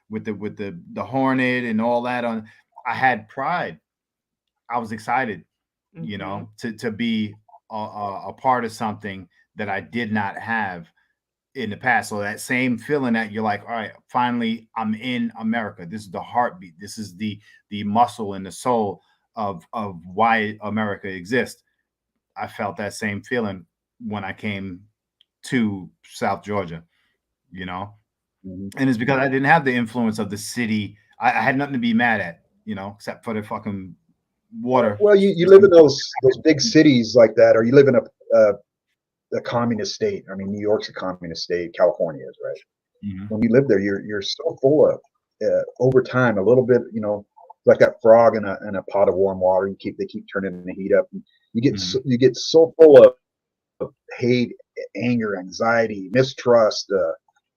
with the Hornet and all that on. I had pride. I was excited, to be a part of something that I did not have in the past. So that same feeling that you're like, all right, finally I'm in America. This is the heartbeat. This is the muscle and the soul of why America exists. I felt that same feeling when I came to South Georgia, and it's because I didn't have the influence of the city. I had nothing to be mad at, except for the fucking water. Well, you live in those big cities like that, or you live in a communist state. I mean, New York's a communist state. California is, right? When you live there, you're so full of over time a little bit, like that frog in a pot of warm water. They keep turning the heat up. And you get so full of hate, anger, anxiety, mistrust,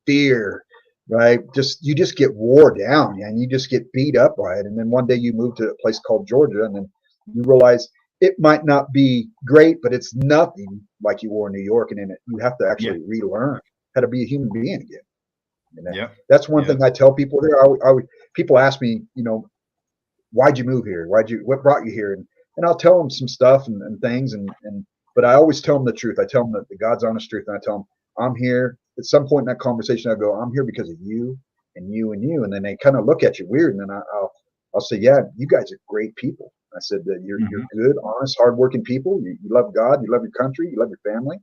fear, right? You just get wore down, and you just get beat up by it. And then one day you move to a place called Georgia, and then you realize it might not be great, but it's nothing like you were in New York. And then you have to actually relearn how to be a human being again. That's one thing I tell people here. People ask me, why'd you move here? What brought you here? And I'll tell them some stuff and things. But I always tell them the truth. I tell them the God's honest truth. And I tell them, I'm here. At some point in that conversation, I go, I'm here because of you and you and you. And then they kind of look at you weird. And then I'll say, yeah, you guys are great people. I said that you're good, honest, hardworking people. You love God, you love your country, you love your family.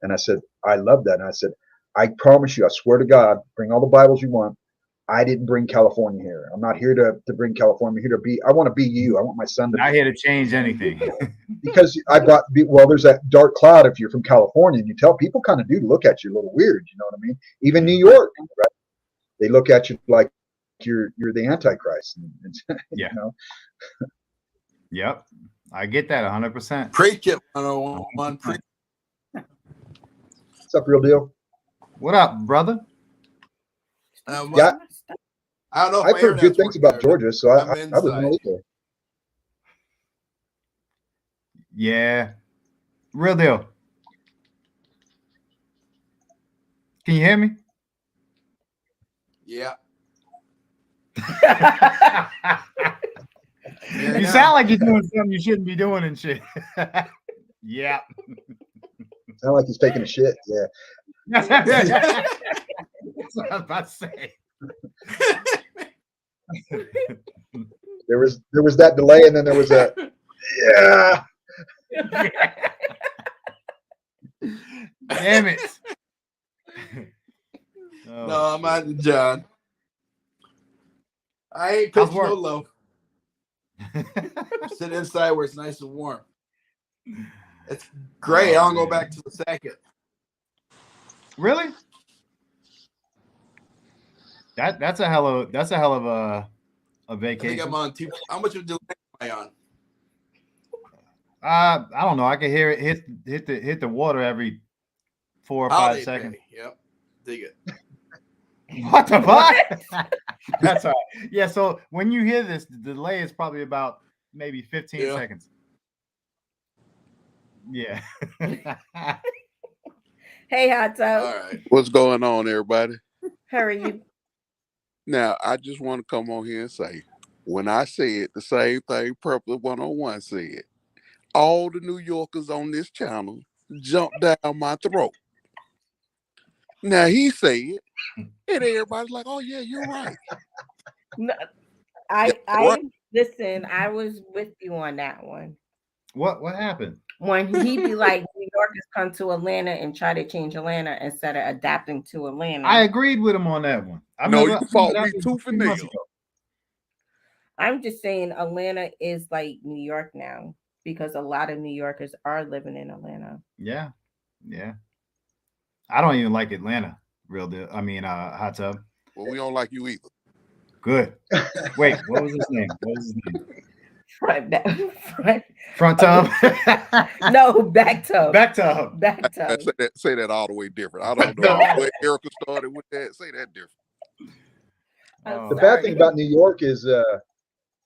And I said, I love that. And I said, I promise you, I swear to God, bring all the Bibles you want. I didn't bring California here. I'm not here to bring California. I'm here to be. I want to be you. I want my son to. Not here to change anything. Because there's that dark cloud. If you're from California, and you tell people kind of do look at you a little weird. You know what I mean? Even New York, right? They look at you like you're the Antichrist. Yeah. You know? Yep. I get that 100%. Preach it, 101. Preach. What's up, Real Deal? What up, brother? Yeah. I don't know. I've heard good things about Georgia, so I was no. Yeah. Real Deal. Can you hear me? Yeah. You sound like you're doing something you shouldn't be doing and shit. Yeah. Sound like he's taking a shit. Yeah. That's what I was about to say. There was that delay, and then there was a yeah. Damn it. Oh, no, I'm out of John. I ain't pitching no low. Sit inside where it's nice and warm. It's great. I'll go back to the second. Really? That's a hell of a vacation. I think I'm on two. How much of a delay am I on? I don't know. I can hear it hit the water every 4 or 5 seconds. Yep. Dig it. What the fuck? That's all right. Yeah, so when you hear this, the delay is probably about maybe 15 seconds. Yeah. Hey, Hot Tub. All right. What's going on, everybody? How are you? Now, I just want to come on here and say, when I said the same thing Purple 101 said, all the New Yorkers on this channel jumped down my throat. Now, he said, and everybody's like, oh, yeah, you're right. No, listen, I was with you on that one. What happened? When he be like, New Yorkers come to Atlanta and try to change Atlanta instead of adapting to Atlanta. I agreed with him on that one. You fought me tooth and nail. I'm just saying Atlanta is like New York now because a lot of New Yorkers are living in Atlanta. Yeah. Yeah. I don't even like Atlanta, Real Deal. I mean, Hot Tub. Well, we don't like you either. Good. Wait, what was his name? Front tub? No, back tub. Back tub. Back tub. Say that all the way different. I don't know where Erica started with that. Say that different. The bad thing about New York is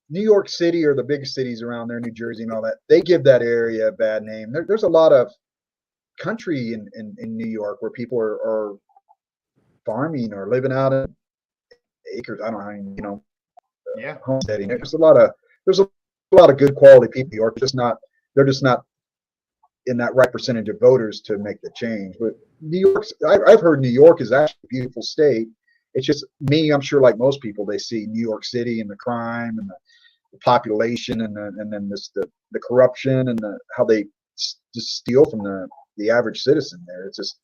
New York City or the big cities around there, New Jersey and all that, they give that area a bad name. There's a lot of country in New York where people are farming or living out in acres. I don't know, homesteading. There's a lot of good quality people in New York. They're just not in that right percentage of voters to make the change. But New York, I've heard New York is actually a beautiful state. It's just me, I'm sure like most people, they see New York City and the crime and the population and then the corruption and how they just steal from the average citizen there. It just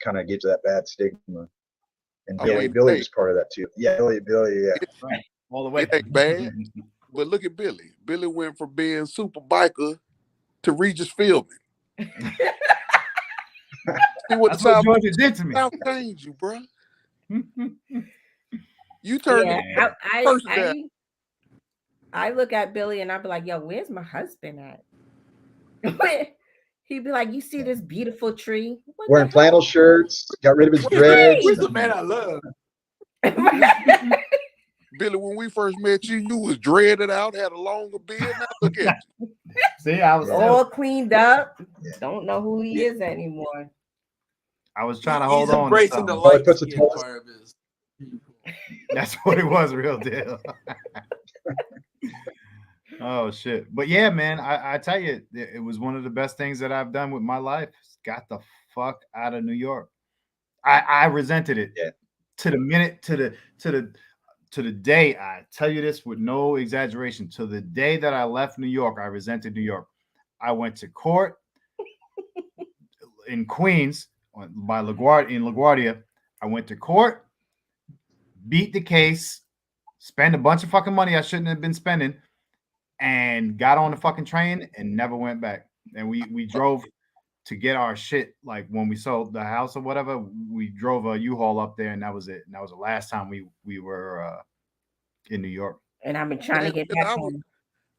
kind of gives that bad stigma. And Billy was part of that too. Yeah, Billy, yeah. Right. All the way. It ain't bad. But look at Billy. Billy went from being super biker to Regis Philbin. See what That's what Georgia did to me. South changed you, bro. You turned I look at Billy and I be like, yo, where's my husband at? He'd be like, you see this beautiful tree? Wearing flannel shirts, got rid of his dreads. Where's the man I love? Billy, when we first met you, you was dreaded out, had a longer beard. Now look at you. See, I was all cleaned up. Don't know who he is anymore. I was trying to hold on. Embracing the light skin part of his. That's what it was, Real Deal. Oh shit! But yeah, man, I tell you, it was one of the best things that I've done with my life. Got the fuck out of New York. I resented it to the minute, to to the day, I tell you this with no exaggeration, to the day that I left New York, I resented New York. I went to court in Queens by LaGuardia. I went to court, beat the case, spent a bunch of fucking money I shouldn't have been spending, and got on the fucking train and never went back. And we drove to get our shit. Like when we sold the house or whatever, we drove a U-Haul up there, and that was it. And that was the last time we were in New York. And I've been trying to get back home.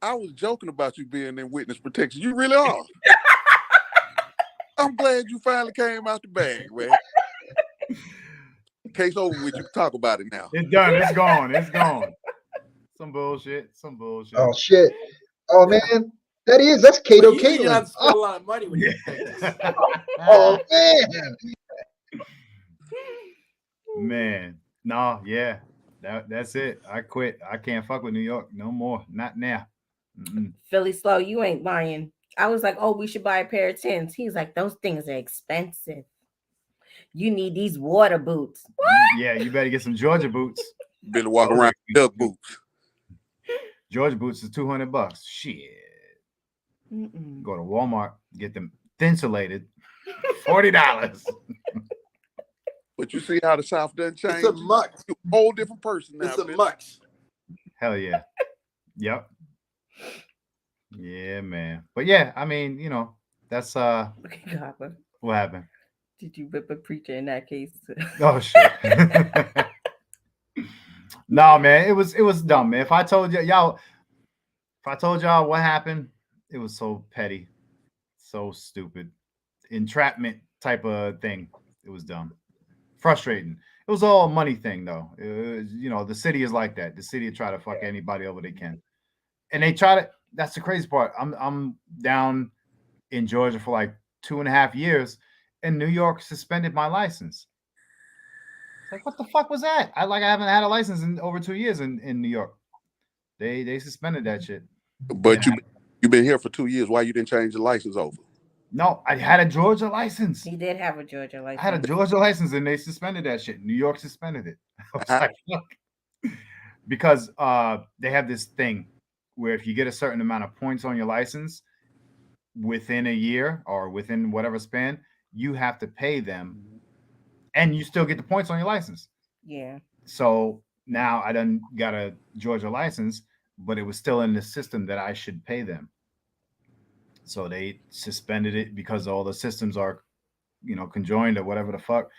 I was joking about you being in witness protection. You really are. I'm glad you finally came out the bag, man. Case over with. You can talk about it now. It's done. It's gone. It's gone. Some bullshit. Oh shit. Oh man, that's Kato Kaelin. You have to spend a lot of money when you take this. Oh man. Man, no, yeah, that's it. I quit. I can't fuck with New York no more. Not now. Philly Slow, you ain't lying. I was like, oh, we should buy a pair of Tims. He's like, those things are expensive. You need these water boots. What? Yeah, you better get some Georgia boots. Better walk around with duck boots. Georgia boots is $200. Shit. Go to Walmart, get them insulated. $40. But you see how the South done changed? It's a muck. You're a whole different person now. It's a muck. Hell yeah. Yep. Yeah, man. But yeah, I mean, you know, that's what happened. Did you whip a preacher in that case? Oh shit. No, man, it was dumb, man. If I told y'all what happened, it was so petty, so stupid, entrapment type of thing. It was dumb, frustrating. It was all a money thing, though. It was, you know, the city is like that. The city try to fuck anybody over they can, and they try to. That's the crazy part. I'm down in Georgia for like 2.5 years, and New York suspended my license. Like, what the fuck was that? I haven't had a license in over 2 years in New York. They suspended that shit. But you've been here for 2 years. Why you didn't change the license over? No, I had a Georgia license. He did have a Georgia license. I had a Georgia license, and they suspended that shit. New York suspended it. I was like, fuck. Because they have this thing where if you get a certain amount of points on your license within a year or within whatever span, you have to pay them. And you still get the points on your license. Yeah. So now I done got a Georgia license, but it was still in the system that I should pay them. So they suspended it because all the systems are, you know, conjoined or whatever the fuck.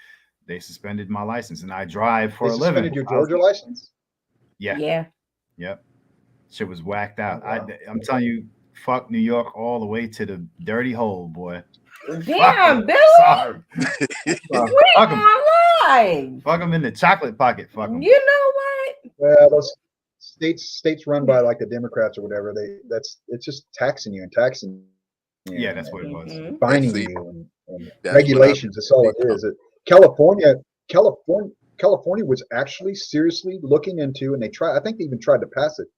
They suspended my license, and I drive for a living. Suspended your Georgia license? Yeah. Yeah. Yep. Shit was whacked out. Oh, wow. I'm telling you, fuck New York all the way to the dirty hole, boy. Damn, Billy. Sorry. Fuck him. Fuck him in the chocolate pocket. Fuck him. You know what? Well, those states run by like the Democrats or whatever. It's just taxing you. Yeah, that's what it was. Finding you and regulations. That's all it is. California was actually seriously looking into, and I think they even tried to pass it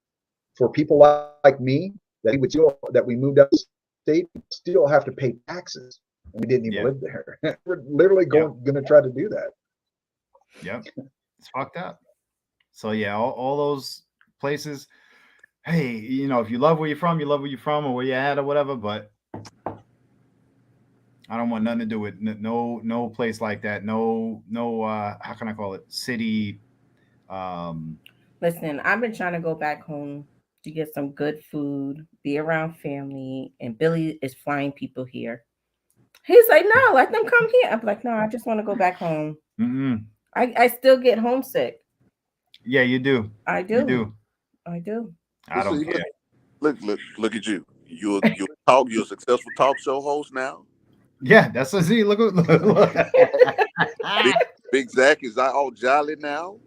for people like me that we moved out of the state, still have to pay taxes. And we didn't even live there. We're literally going to try to do that. Yep. It's fucked up. So yeah, all those places, hey, you know, if you love where you're from, or where you're at or whatever, but I don't want nothing to do with no place like that. No, how can I call it? City. Listen, I've been trying to go back home to get some good food, be around family, and Billy is flying people here. He's like, no, let them come here. I'm like, no, I just want to go back home. I still get homesick. Yeah, you do. I do. You do. I do. I don't care. Look at you. You're a successful talk show host now. Yeah, that's what. See, look. Big Zach is all jolly now.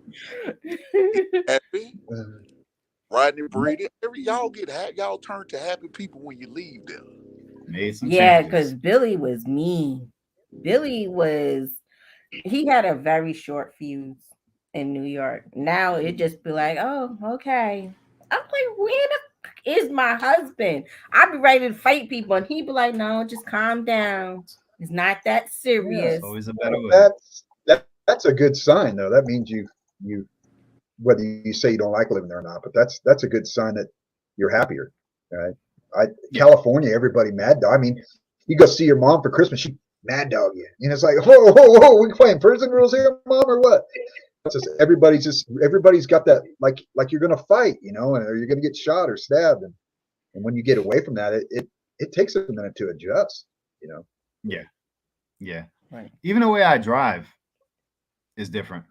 Happy. Rodney Brady. Y'all turn to happy people when you leave them. Yeah, because Billy was mean. He had a very short fuse in New York. Now it just be like, oh, okay. I'm like, where the fuck is my husband? I'd be ready to fight people, and he'd be like, no, just calm down. It's not that serious. Always a better way. That's a good sign, though. That means you whether you say you don't like living there or not, but that's a good sign that you're happier. Right? California, everybody mad dog. I mean, you go see your mom for Christmas, she mad dog you. And it's like, whoa, we playing prison rules here, mom, or what? It's just everybody's got that like you're gonna fight, or you're gonna get shot or stabbed, and when you get away from that, it takes a minute to adjust, Yeah. Right. Even the way I drive is different.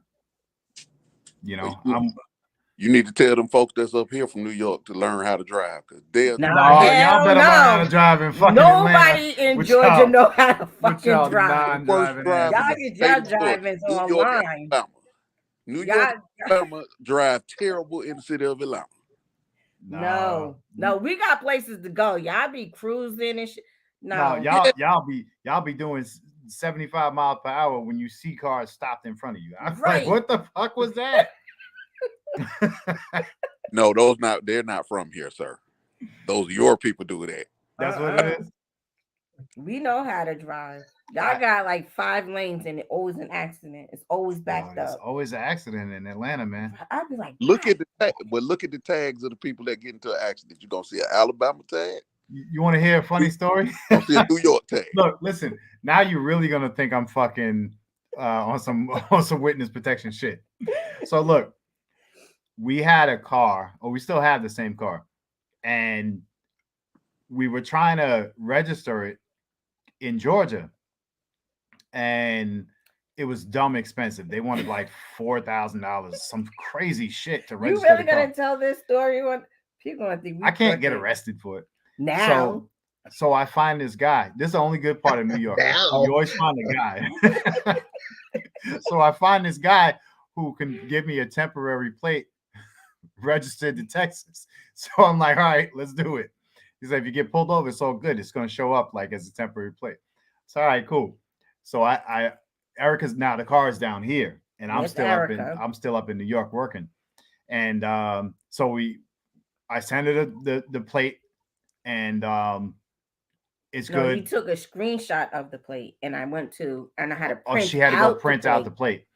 You need to tell them folks that's up here from New York to learn how to drive, because y'all better learn how to drive in fucking Nobody Atlanta, in Georgia know how to fucking drive. Y'all get your driving online. New York, Alabama drive terrible in the city of Atlanta. No, we got places to go. Y'all be cruising and shit. No, y'all be doing 75 miles per hour when you see cars stopped in front of you. I'm like, what the fuck was that? No, they're not from here, sir. Those your people do that. That's what it is. We know how to drive. Y'all got like 5 lanes and it's always an accident. It's always backed up. There's always an accident in Atlanta, man. I'd be like, look at the tags of the people that get into an accident. You're gonna see an Alabama tag. You want to hear a funny story? You'll see a New York tag. Look, listen. Now you're really gonna think I'm fucking on some witness protection shit. So look, we had a car, or we still have the same car, and we were trying to register it in Georgia, and it was dumb expensive. They wanted like $4,000, some crazy shit to register. You really gonna tell this story? People gonna think I can't get arrested for it now. So I find this guy. This is the only good part of New York. You always find a guy. So I find this guy who can give me a temporary plate registered to Texas. So I'm like, all right, let's do it. He said, if you get pulled over, it's all good. It's going to show up like as a temporary plate. So, all right, cool. So Erica's now, the car is down here, and I'm still up in New York working. And so I sent her the plate, and it's good. He took a screenshot of the plate, and I had to print. Oh, she had to go print out the plate.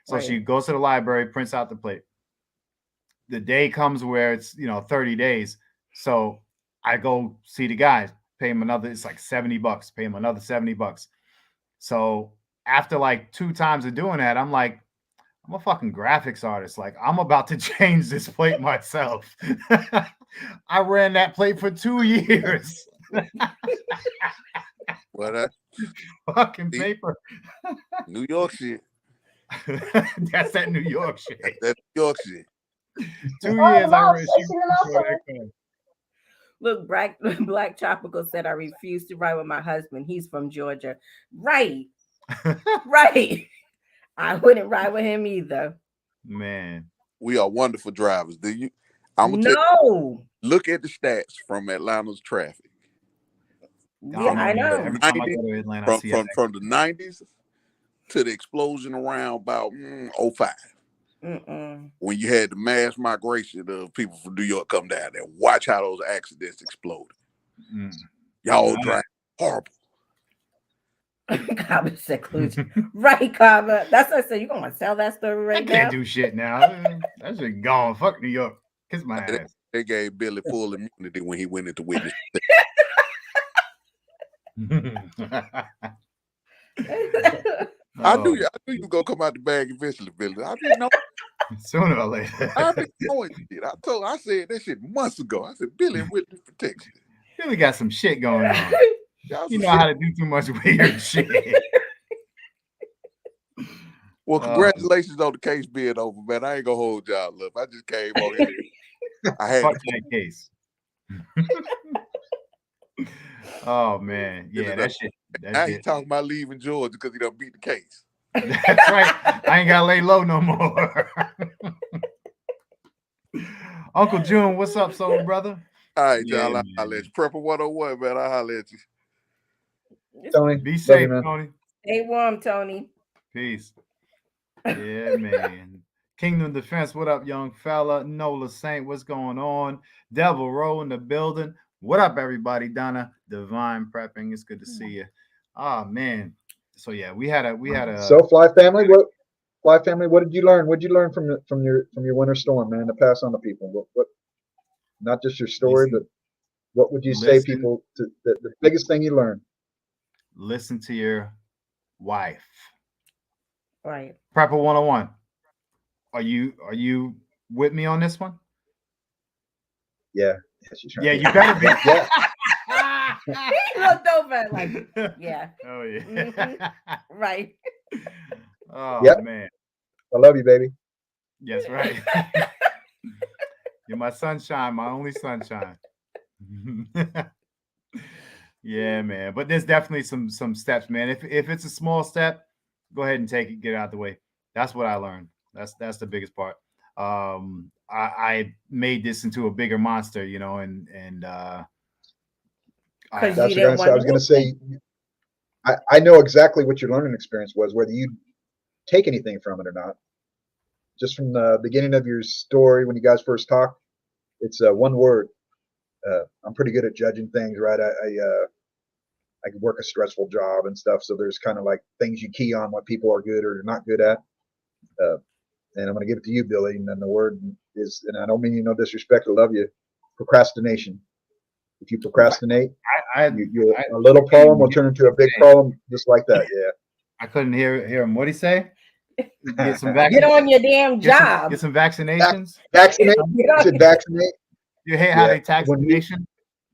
So she goes to the library, prints out the plate. The day comes where it's 30 days. So I go see the guy, pay him another. It's like $70. Pay him another $70. So after like 2 times of doing that, I'm like, I'm a fucking graphics artist. Like, I'm about to change this plate myself. I ran that plate for 2 years. What? Fucking paper. New York shit. That's that New York shit. That New York shit. 2 years I ran. Look, Black Tropical said, I refuse to ride with my husband. He's from Georgia. Right. Right. I wouldn't ride with him either. Man. We are wonderful drivers. Look at the stats from Atlanta's traffic. Yeah, I know. Every time I go to Atlanta, from the 90s to the explosion around about 05. When you had the mass migration of people from New York come down there, watch how those accidents exploded. Y'all drive horrible. Kaba said, right, Kaba. That's what I said. You gonna sell that story right now? I can't do shit now. That shit gone. Fuck New York. Kiss my ass. They gave Billy full immunity when he went into witness. I knew you were gonna come out the bag eventually, Billy. I didn't know. Sooner or later. I didn't know it. I said that shit months ago. I said, Billy witness protection. Billy got some shit going on. You know how to do too much weird shit. Well, congratulations on the case being over, man. I ain't gonna hold y'all up. I just came on here. I had that case. Oh man, yeah, that shit. Now he's talking about leaving Georgia because he done beat the case. That's right. I ain't gotta lay low no more. Uncle June, what's up, soul brother? All right, y'all. I'll let you. Prepper 101, man. I'll holler at you. Tony, be safe, Tony. Stay warm, Tony. Peace. Yeah, man. Kingdom Defense, what up, young fella? Nola Saint, what's going on? Devil Row in the building. What up, everybody? Donna Divine Prepping. It's good to see you. Oh man. So yeah, we had a SoFly family. Fly family, what did you learn? What did you learn from your winter storm, man, to pass on to people? What not just your story, but what would you say people to the biggest thing you learned? Listen to your wife. Right. Prepper 101. Are you with me on this one? Yeah. Yeah, you better be. Yeah. He looked over like, yeah. Oh yeah. Mm-hmm. Right. Oh yep. man. I love you, baby. Yes, right. You're my sunshine, my only sunshine. Yeah, man. But there's definitely some steps, man. If it's a small step, go ahead and take it, get it out the way. That's what I learned. That's the biggest part. I made this into a bigger monster, and I was gonna say, I know exactly what your learning experience was, whether you take anything from it or not. Just from the beginning of your story when you guys first talked, it's one word. I'm pretty good at judging things, right? I work a stressful job and stuff, so there's kind of like things you key on what people are good or not good at. And I'm going to give it to you, Billy. And then the word is, and I don't mean no disrespect, I love you, procrastination. If you procrastinate, a little problem will turn into a big problem, just like that. Yeah. I couldn't hear him. What'd he say? Get on your damn job. Get some vaccinations. Vaccinate. Vaccinate. You hate how they tax the nation?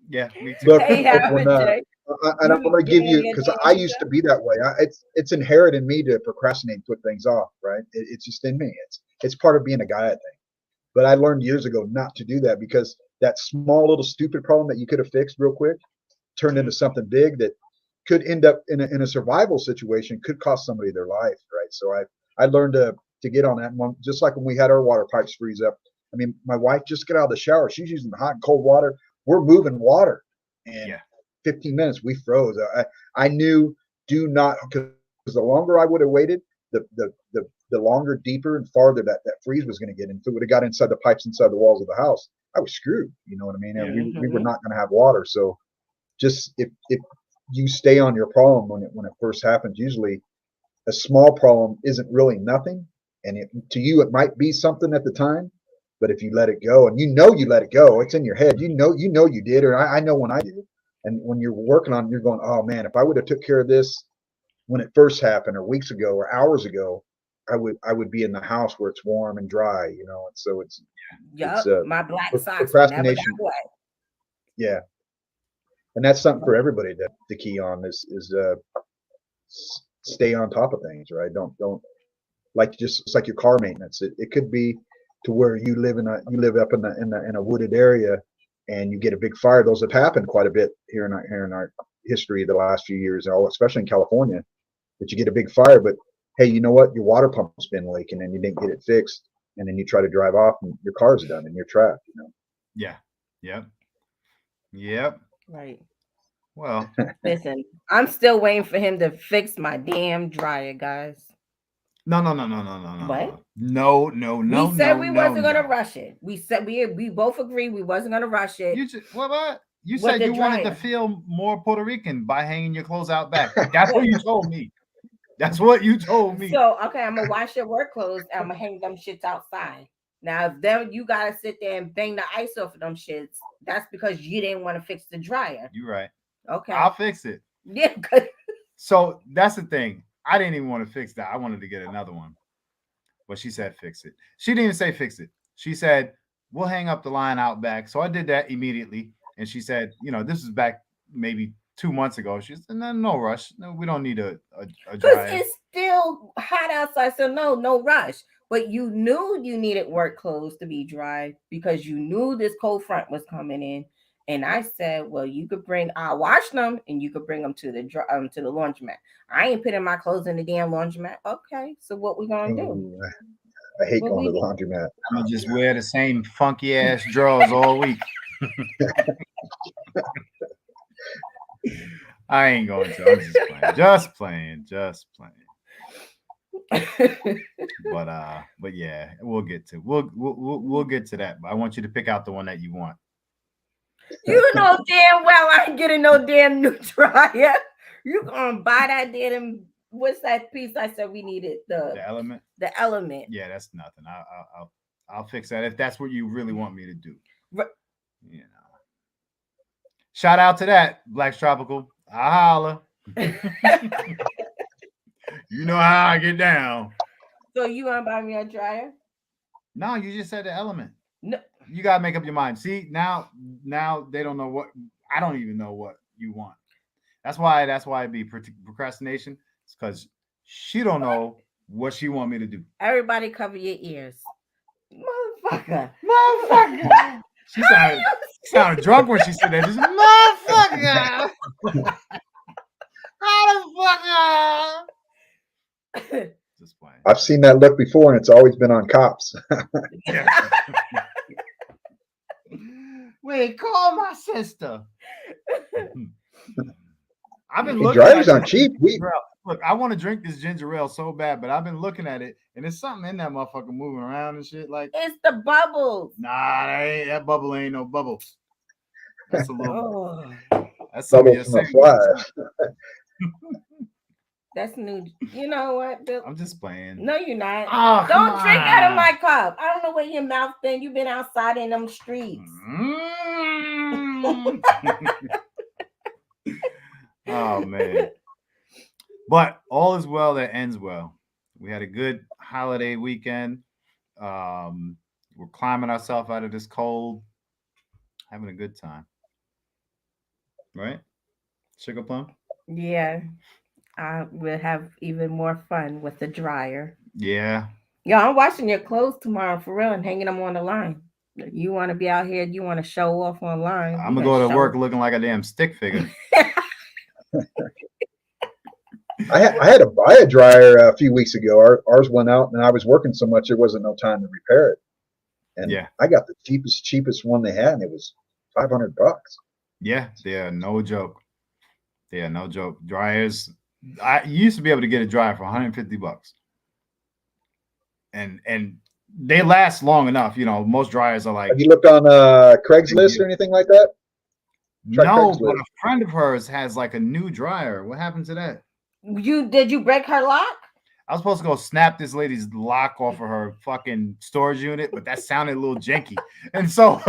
Yeah, me too. Look, and I'm going to give you, because I used to be that way. It's inherent in me to procrastinate and put things off, right? It's just in me. It's part of being a guy, I think. But I learned years ago not to do that, because that small little stupid problem that you could have fixed real quick turned into something big that could end up in a survival situation, could cost somebody their life, right? So I learned to get on that one, just like when we had our water pipes freeze up. I mean, my wife just got out of the shower. She's using hot and cold water. We're moving water. And 15 minutes, we froze. I knew do not, because the longer I would have waited, the longer, deeper, and farther that freeze was going to get. And if it would have got inside the pipes, inside the walls of the house, I was screwed. You know what I mean? And we were not going to have water. So just if you stay on your problem when it first happens, usually a small problem isn't really nothing. And to you, it might be something at the time. But if you let it go, and you let it go, it's in your head. You know you did, or I know when I did. And when you're working on it, you're going, oh man, if I would have took care of this when it first happened, or weeks ago, or hours ago, I would be in the house where it's warm and dry, And so it's my black socks procrastination. Yeah, and that's something for everybody to key on is stay on top of things, right? Don't like it's like your car maintenance. It could be to where you live up in a wooded area, and you get a big fire. Those have happened quite a bit here in our history the last few years, especially in California, that you get a big fire. But hey, you know what? Your water pump's been leaking and you didn't get it fixed, and then you try to drive off and your car's done and you're trapped. Yeah. Yep. Right. Well, listen, I'm still waiting for him to fix my damn dryer, guys. No. What? No. We said we wasn't gonna rush it. We said we both agreed we wasn't gonna rush it. What? You said you wanted to feel more Puerto Rican by hanging your clothes out back. That's what you told me. That's what you told me. So okay, I'm gonna wash your work clothes and I'm gonna hang them shits outside. Now, if then you gotta sit there and bang the ice off of them shits, that's because you didn't want to fix the dryer. You're right. Okay. I'll fix it. Yeah. So that's the thing. I didn't even want to fix that. I wanted to get another one. But she said fix it. She didn't even say fix it. She said, we'll hang up the line out back. So I did that immediately. And she said, this is back maybe 2 months ago. She said, no rush. No, we don't need a dryer. Because it's still hot outside. So no rush. But you knew you needed work clothes to be dry because you knew this cold front was coming in. And I said, well, I'll wash them and you could bring them to the laundromat. I ain't putting my clothes in the damn laundromat. Okay, so what we gonna do? I hate going to the laundromat. I'm gonna just wear the same funky ass drawers all week. I ain't going to. I'm just playing. But yeah, we'll get to that. But I want you to pick out the one that you want. You know damn well I ain't getting no damn new dryer. You gonna buy that damn what's that piece I said we needed? The element. The element. Yeah, that's nothing. I'll fix that if that's what you really want me to do. You know. Shout out to that Black Tropical. I holla. You know how I get down. So you want to buy me a dryer? No, you just said the element. No, you gotta make up your mind. See, now they don't know what. I don't even know what you want. That's why it'd be procrastination. It's because she don't know what she want me to do. Everybody cover your ears, motherfucker. She sounded drunk when she said that. Just motherfucker. Motherfucker. Just playing. I've seen that look before, and it's always been on cops. Yeah. Wait, call my sister. I've been looking. Dryers aren't cheap. Look, I want to drink this ginger ale so bad, but I've been looking at it, and there's something in that motherfucker moving around and shit. Like it's the bubbles. Nah, that bubble ain't no bubble. That's a little. That's bubble from a fly. That's new. You know what, Bill? I'm just playing. No, you're not. Oh, don't drink out of my cup. I don't know where your mouth been. You've been outside in them streets. Oh man. But all is well that ends well. We had a good holiday weekend. We're climbing ourselves out of this cold, having a good time. Right? Sugar Plum? Yeah. I will have even more fun with the dryer. Yeah. Yeah, I'm washing your clothes tomorrow for real and hanging them on the line. You want to be out here, you want to show off online. I'm going to go to work looking like a damn stick figure. I had to buy a dryer a few weeks ago. Ours went out, and I was working so much there wasn't no time to repair it. And yeah, I got the cheapest one they had, and it was $500. Yeah, they're no joke. They are no joke. Dryers. I used to be able to get a dryer for $150, and they last long enough. You know, most dryers are like. Have you looked on Craigslist or anything like that? No, but a friend of hers has like a new dryer. What happened to that? Did you break her lock? I was supposed to go snap this lady's lock off of her fucking storage unit, but that sounded a little janky. And so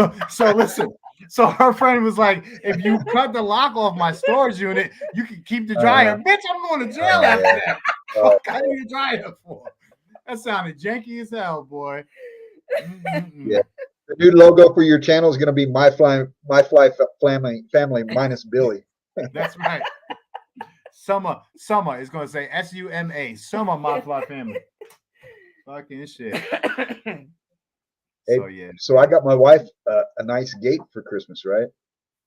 listen. So her friend was like, if you cut the lock off my storage unit, you can keep the dryer. Bitch, I'm going to jail after that. What I need a dryer for? That sounded janky as hell, boy. Yeah. The new logo for your channel is going to be My Fly Family minus Billy. That's right. Summer is going to say SUMA. Summer My Fly Family. Fucking shit. So I got my wife a nice gate for Christmas, right?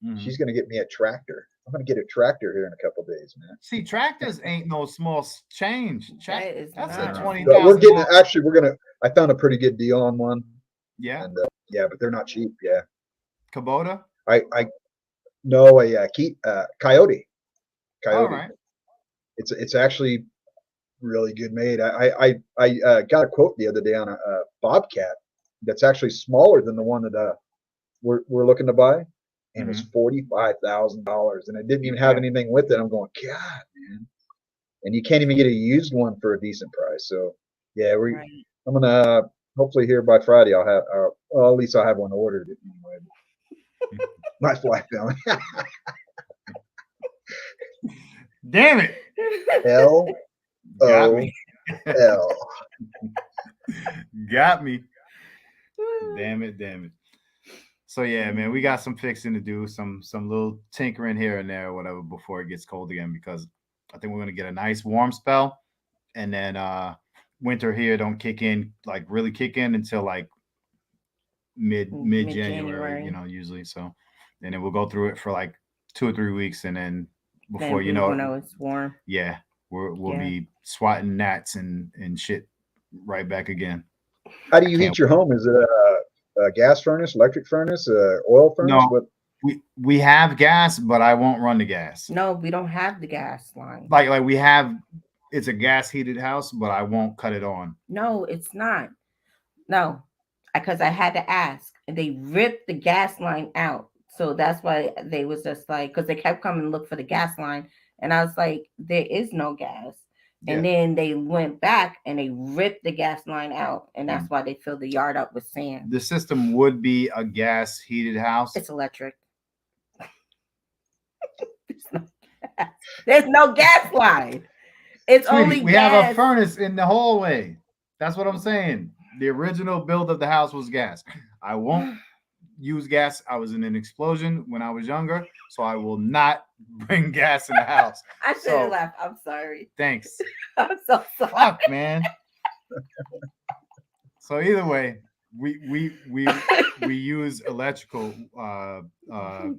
Mm-hmm. She's going to get me a tractor. I'm going to get a tractor here in a couple of days, man. See, tractors ain't no small change. That's a $20,000. We're getting I found a pretty good deal on one. Yeah. And, but they're not cheap. Yeah. Kubota? Coyote. All right. It's actually really good made. I got a quote the other day on a Bobcat that's actually smaller than the one that we're looking to buy, and it's $45,000, and it didn't even have anything with it. I'm going, God, man, and you can't even get a used one for a decent price. So yeah, I'm gonna hopefully here by Friday I'll have, at least I'll have one ordered anyway. My Fly Family. Damn it. LOL. Got me. Damn it. So yeah, man, we got some fixing to do, some little tinkering here and there or whatever before it gets cold again, because I think we're gonna get a nice warm spell, and then winter here don't really kick in until like mid January, you know, usually. So and then we'll go through it for like 2 or 3 weeks, and then before you know it's warm. Yeah, we'll be swatting gnats and shit right back again. How do you heat your home? Is it a gas furnace, electric furnace, oil furnace? No, we have gas, but I won't run the gas. No, we don't have the gas line. Like we have, it's a gas heated house, but I won't cut it on. No, it's not. No, because I had to ask, and they ripped the gas line out. So that's why they was just like, because they kept coming to look for the gas line, and I was like, there is no gas. And then they went back and they ripped the gas line out, and that's why they filled the yard up with sand. The system would be a gas heated house. It's electric. There's no gas line. It's only we gas. have a furnace in the hallway. That's what I'm saying. The original build of the house was gas. I won't use gas. I was in an explosion when I was younger, so I will not bring gas in the house. I should have left. I'm sorry. Thanks. I'm so sorry. Fuck, man. So either way, we use electrical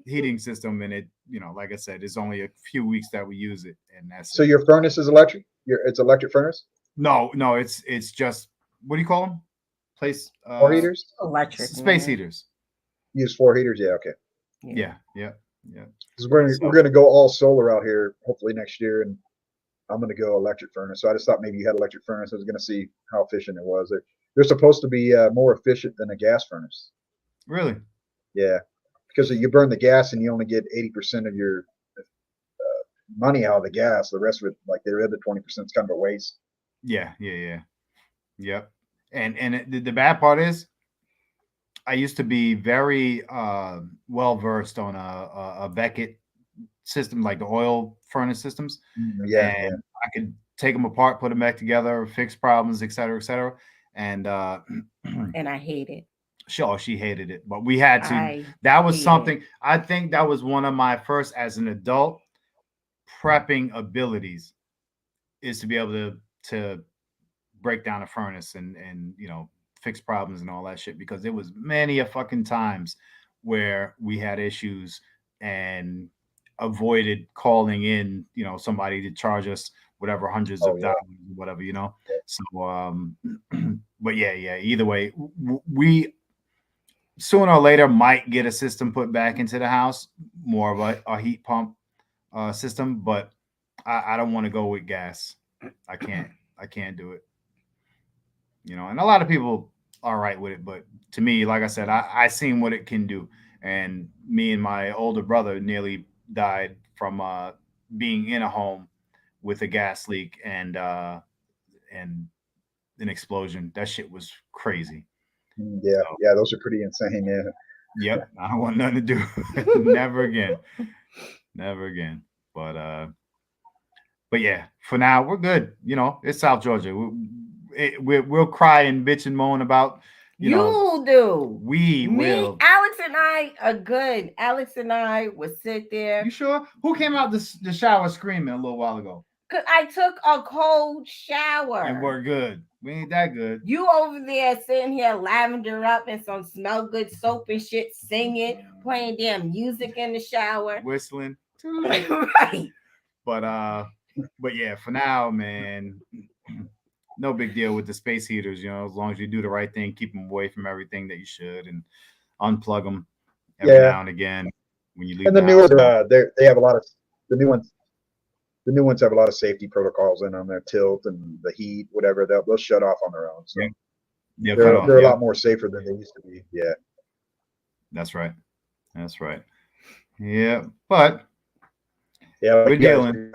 heating system, and it, like I said, it's only a few weeks that we use it, and that's so your furnace is electric. It's electric furnace. No, it's just, what do you call them? Place 4 heaters. Electric space heaters. Use 4 heaters. Yeah. Okay. Yeah. Because we're gonna go all solar out here hopefully next year, and I'm gonna go electric furnace. So I just thought maybe you had electric furnace. I was gonna see how efficient it was. They're supposed to be more efficient than a gas furnace. Really? Yeah, because you burn the gas and you only get 80% of your money out of the gas. The rest of it, like the other 20%, is kind of a waste. Yeah. Yep. And the bad part is, I used to be very well versed on a Beckett system, like the oil furnace systems. I could take them apart, put them back together, fix problems, et cetera, and and I hate it. Sure, she hated it, but we had to. That was something. I think that was one of my first, as an adult, prepping abilities, is to be able to break down a furnace and fix problems and all that shit, because there was many a fucking times where we had issues and avoided calling in, somebody to charge us whatever hundreds of dollars, whatever, So, but yeah. Either way, we sooner or later might get a system put back into the house, more of a heat pump system, but I don't want to go with gas. I can't do it. And a lot of people are right with it, but to me, like I said, I seen what it can do, and me and my older brother nearly died from being in a home with a gas leak and an explosion. That shit was crazy. Yeah, those are pretty insane. Yeah. Yep. I don't want nothing to do. Never again. But yeah, for now we're good. It's South Georgia. We'll cry and bitch and moan about. You do. We will. Alex and I are good. Alex and I would sit there. You sure? Who came out the shower screaming a little while ago? Cause I took a cold shower. And we're good. We ain't that good. You over there sitting here lavender up and some smell good soap and shit, singing, playing damn music in the shower, whistling. Right. But yeah, for now, man, no big deal with the space heaters. As long as you do the right thing, keep them away from everything that you should, and unplug them every now and again when you leave. And the newer, they have a lot of the new ones. The new ones have a lot of safety protocols in them. Their tilt and the heat, whatever, they'll shut off on their own. So they're a lot more safer than they used to be. Yeah, that's right. Yeah, but we're dealing.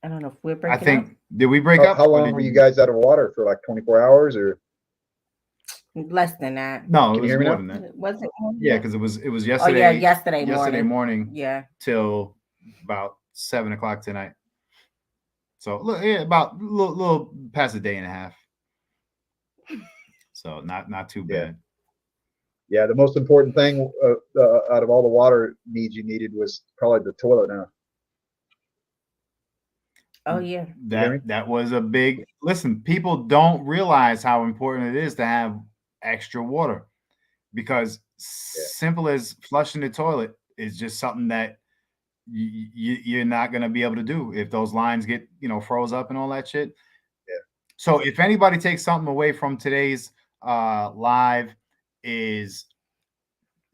I don't know if we're breaking up. Did we break up? How long were you guys out of water for? Like 24 hours or less than that? No, it was more than that. Was it more? Yeah, because it was yesterday. Oh yeah, yesterday morning. Yeah, till about 7 o'clock tonight. So about a little past a day and a half. So not too bad. Yeah, the most important thing out of all the water needs you needed was probably the toilet now. Oh yeah. That was a big listen. People don't realize how important it is to have extra water, because simple as flushing the toilet is just something that you're not going to be able to do if those lines get froze up and all that shit. Yeah. So if anybody takes something away from today's live, is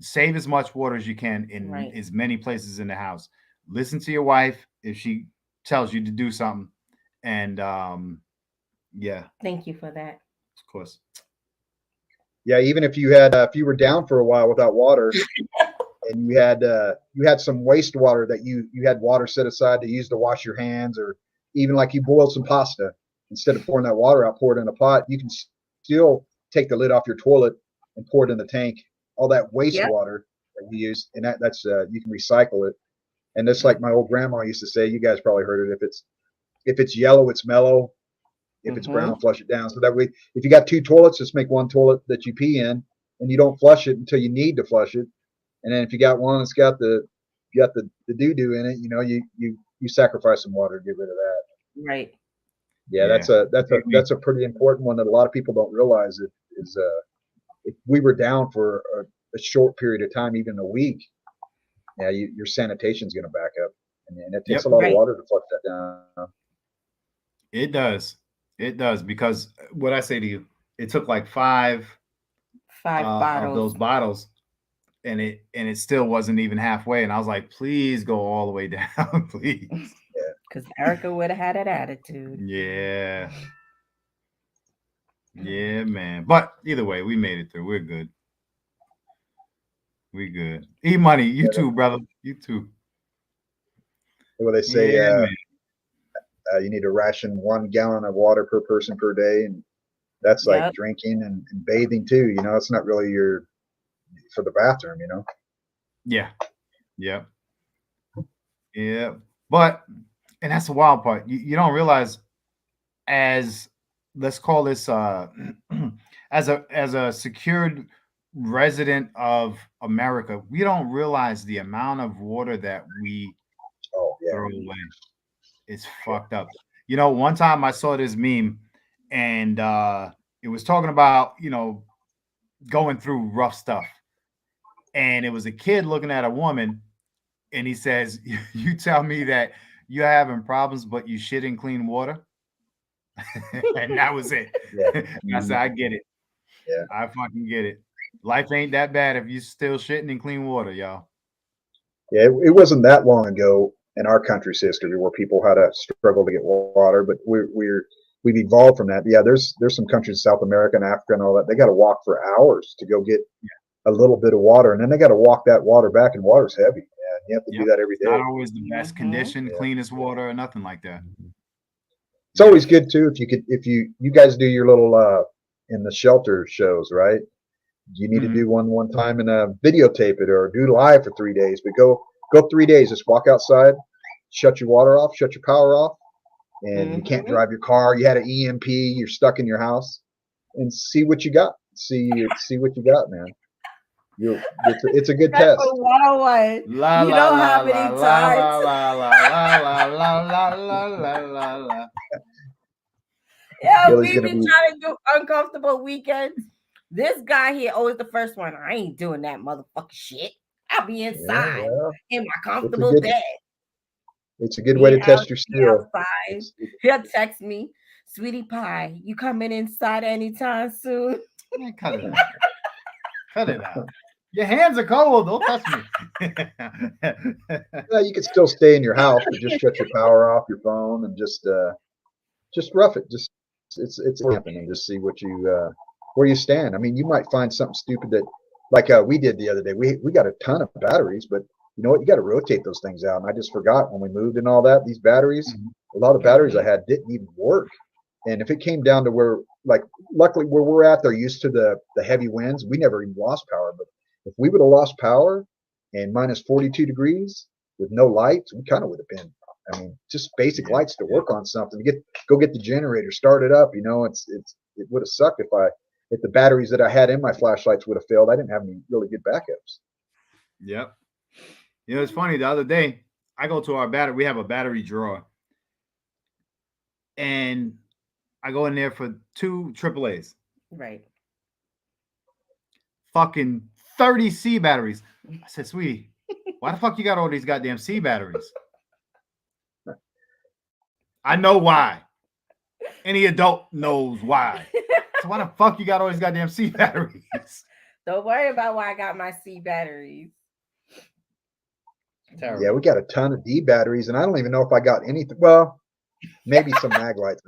save as much water as you can in as many places in the house. Listen to your wife if she tells you to do something, and thank you for that. Of course. Yeah, even if you had if you were down for a while without water and you had some wastewater that you had water set aside to use to wash your hands, or even like you boiled some pasta. Instead of pouring that water out, pour it in a pot. You can still take the lid off your toilet and pour it in the tank. All that wastewater that you use, and that's you can recycle it. And that's like my old grandma used to say. You guys probably heard it. If it's yellow, it's mellow. If it's brown, flush it down. So that way, if you got 2 toilets, just make one toilet that you pee in, and you don't flush it until you need to flush it. And then if you got one that's got the doo doo in it, you sacrifice some water to get rid of that. Right. Yeah, that's a pretty important one that a lot of people don't realize. Is if we were down for a short period of time, even a week, your sanitation's going to back up, and it takes a lot of water to flush that down. It does, because what I say to you, it took like five bottles of those bottles, and it still wasn't even halfway. And I was like, please go all the way down, please. Because Erica would have had that attitude. Yeah, man. But either way, we made it through. We're good. We good. E-Money, you too, brother. You too. Well, they say you need to ration 1 gallon of water per person per day, and that's like drinking and bathing too. It's not really for the bathroom. Yeah. But, and that's the wild part. You don't realize, as let's call this as a secured resident of America, we don't realize the amount of water that we throw away. It's fucked up. One time I saw this meme, and it was talking about going through rough stuff, and it was a kid looking at a woman, and he says, "You tell me that you're having problems, but you shit in clean water." And that was it. I said, I get it. Yeah, I fucking get it. Life ain't that bad if you still shitting in clean water, y'all. Yeah, it wasn't that long ago in our country's history where people had to struggle to get water, but we've evolved from that. Yeah, there's some countries, South America and Africa and all that, they got to walk for hours to go get a little bit of water, and then they got to walk that water back, and water's heavy. And you have to do that every day. Not always the best condition, cleanest water, or nothing like that. It's always good too if you guys do your little in the shelter shows, right? You need to do one time and videotape it, or do live for 3 days. But go 3 days. Just walk outside, shut your water off, shut your power off, and you can't drive your car. You had an EMP. You're stuck in your house, and see what you got. See what you got, man. It's a good test. You know how many times. Yeah, we been trying to do uncomfortable weekends. This guy here always the first one. I ain't doing that motherfucking shit. I'll be inside in my comfortable bed. It's a good way to test your skill. He'll text me, "Sweetie pie, you coming inside anytime soon?" Man, cut it out. Cut it out. Your hands are cold. Don't touch me. You can still stay in your house, but just shut your power off your phone and just rough it. Just it's happening, and just see what you where you stand. I mean, you might find something stupid that, like we did the other day. We got a ton of batteries, but you know what? You got to rotate those things out. And I just forgot when we moved and all that. These batteries, a lot of batteries I had didn't even work. And if it came down to where, like, luckily where we're at, they're used to the heavy winds. We never even lost power. But if we would have lost power and minus 42 degrees with no lights, we kind of would have been. I mean, just basic lights to work on something. Go get the generator, start it up. You know, it would have sucked if the batteries that I had in my flashlights would have failed. I didn't have any really good backups. Yep. You know, it's funny. The other day, I go to our battery. We have a battery drawer, and I go in there for 2 AAAs. Right. Fucking 30 C batteries. I said, "Sweetie, why the fuck you got all these goddamn C batteries?" I know why. Any adult knows why. So why the fuck you got all these goddamn C batteries? Don't worry about why I got my C batteries. Terrible. Yeah, we got a ton of D batteries, and I don't even know if I got anything. Well, maybe some mag lights.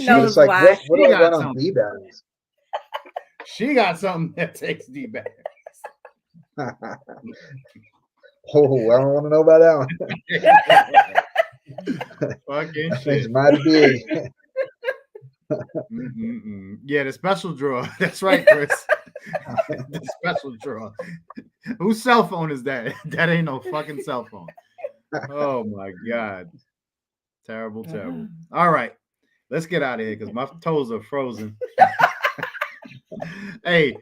Knows like, why. What do I got on D batteries? She got something that takes D batteries. Oh, I don't want to know about that one. Fucking That thing's shit. mighty big. Yeah, the special drawer. That's right, Chris. The special drawer. Whose cell phone is that? That ain't no fucking cell phone. Oh my God. Terrible, terrible. All right. Let's get out of here because my toes are frozen. Hey,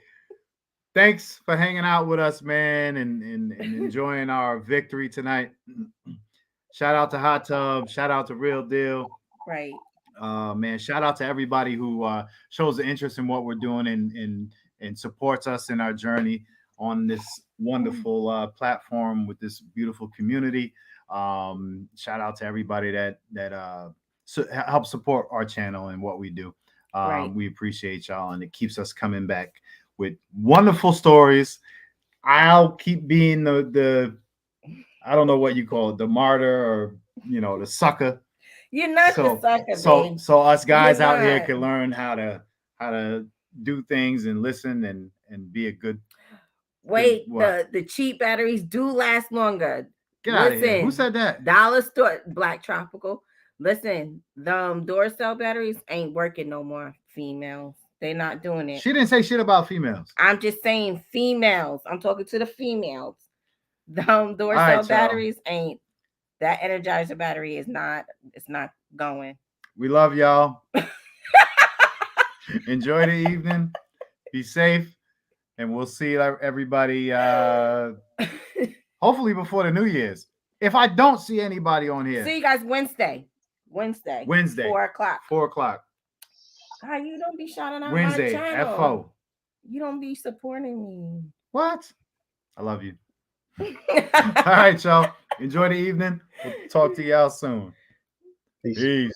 thanks for hanging out with us, man, and enjoying our victory tonight. Shout out to Hot Tub. Shout out to Real Deal. Right. Man, shout out to everybody who shows the interest in what we're doing and supports us in our journey on this wonderful platform with this beautiful community. Shout out to everybody that helps support our channel and what we do. Right. We appreciate y'all, and it keeps us coming back with wonderful stories. I'll keep being the I don't know what you call it, the martyr or the sucker. You're not the sucker, babe. So us guys out here can learn how to do things and listen and be a good. Wait, the cheap batteries do last longer. Get out of here. Who said that? Dollar Store, Black Tropical. Listen, the Duracell batteries ain't working no more. Females, they're not doing it. She didn't say shit about females. I'm just saying females. I'm talking to the females. The Duracell batteries ain't. That Energizer battery is not. It's not going. We love y'all. Enjoy the evening. Be safe, and we'll see everybody. Hopefully before the New Year's. If I don't see anybody on here, see you guys Wednesday. 4:00. 4:00. God, you don't be shouting out Wednesday my channel. at 4. You don't be supporting me. What? I love you. All right, y'all. Enjoy the evening. We'll talk to y'all soon. Peace.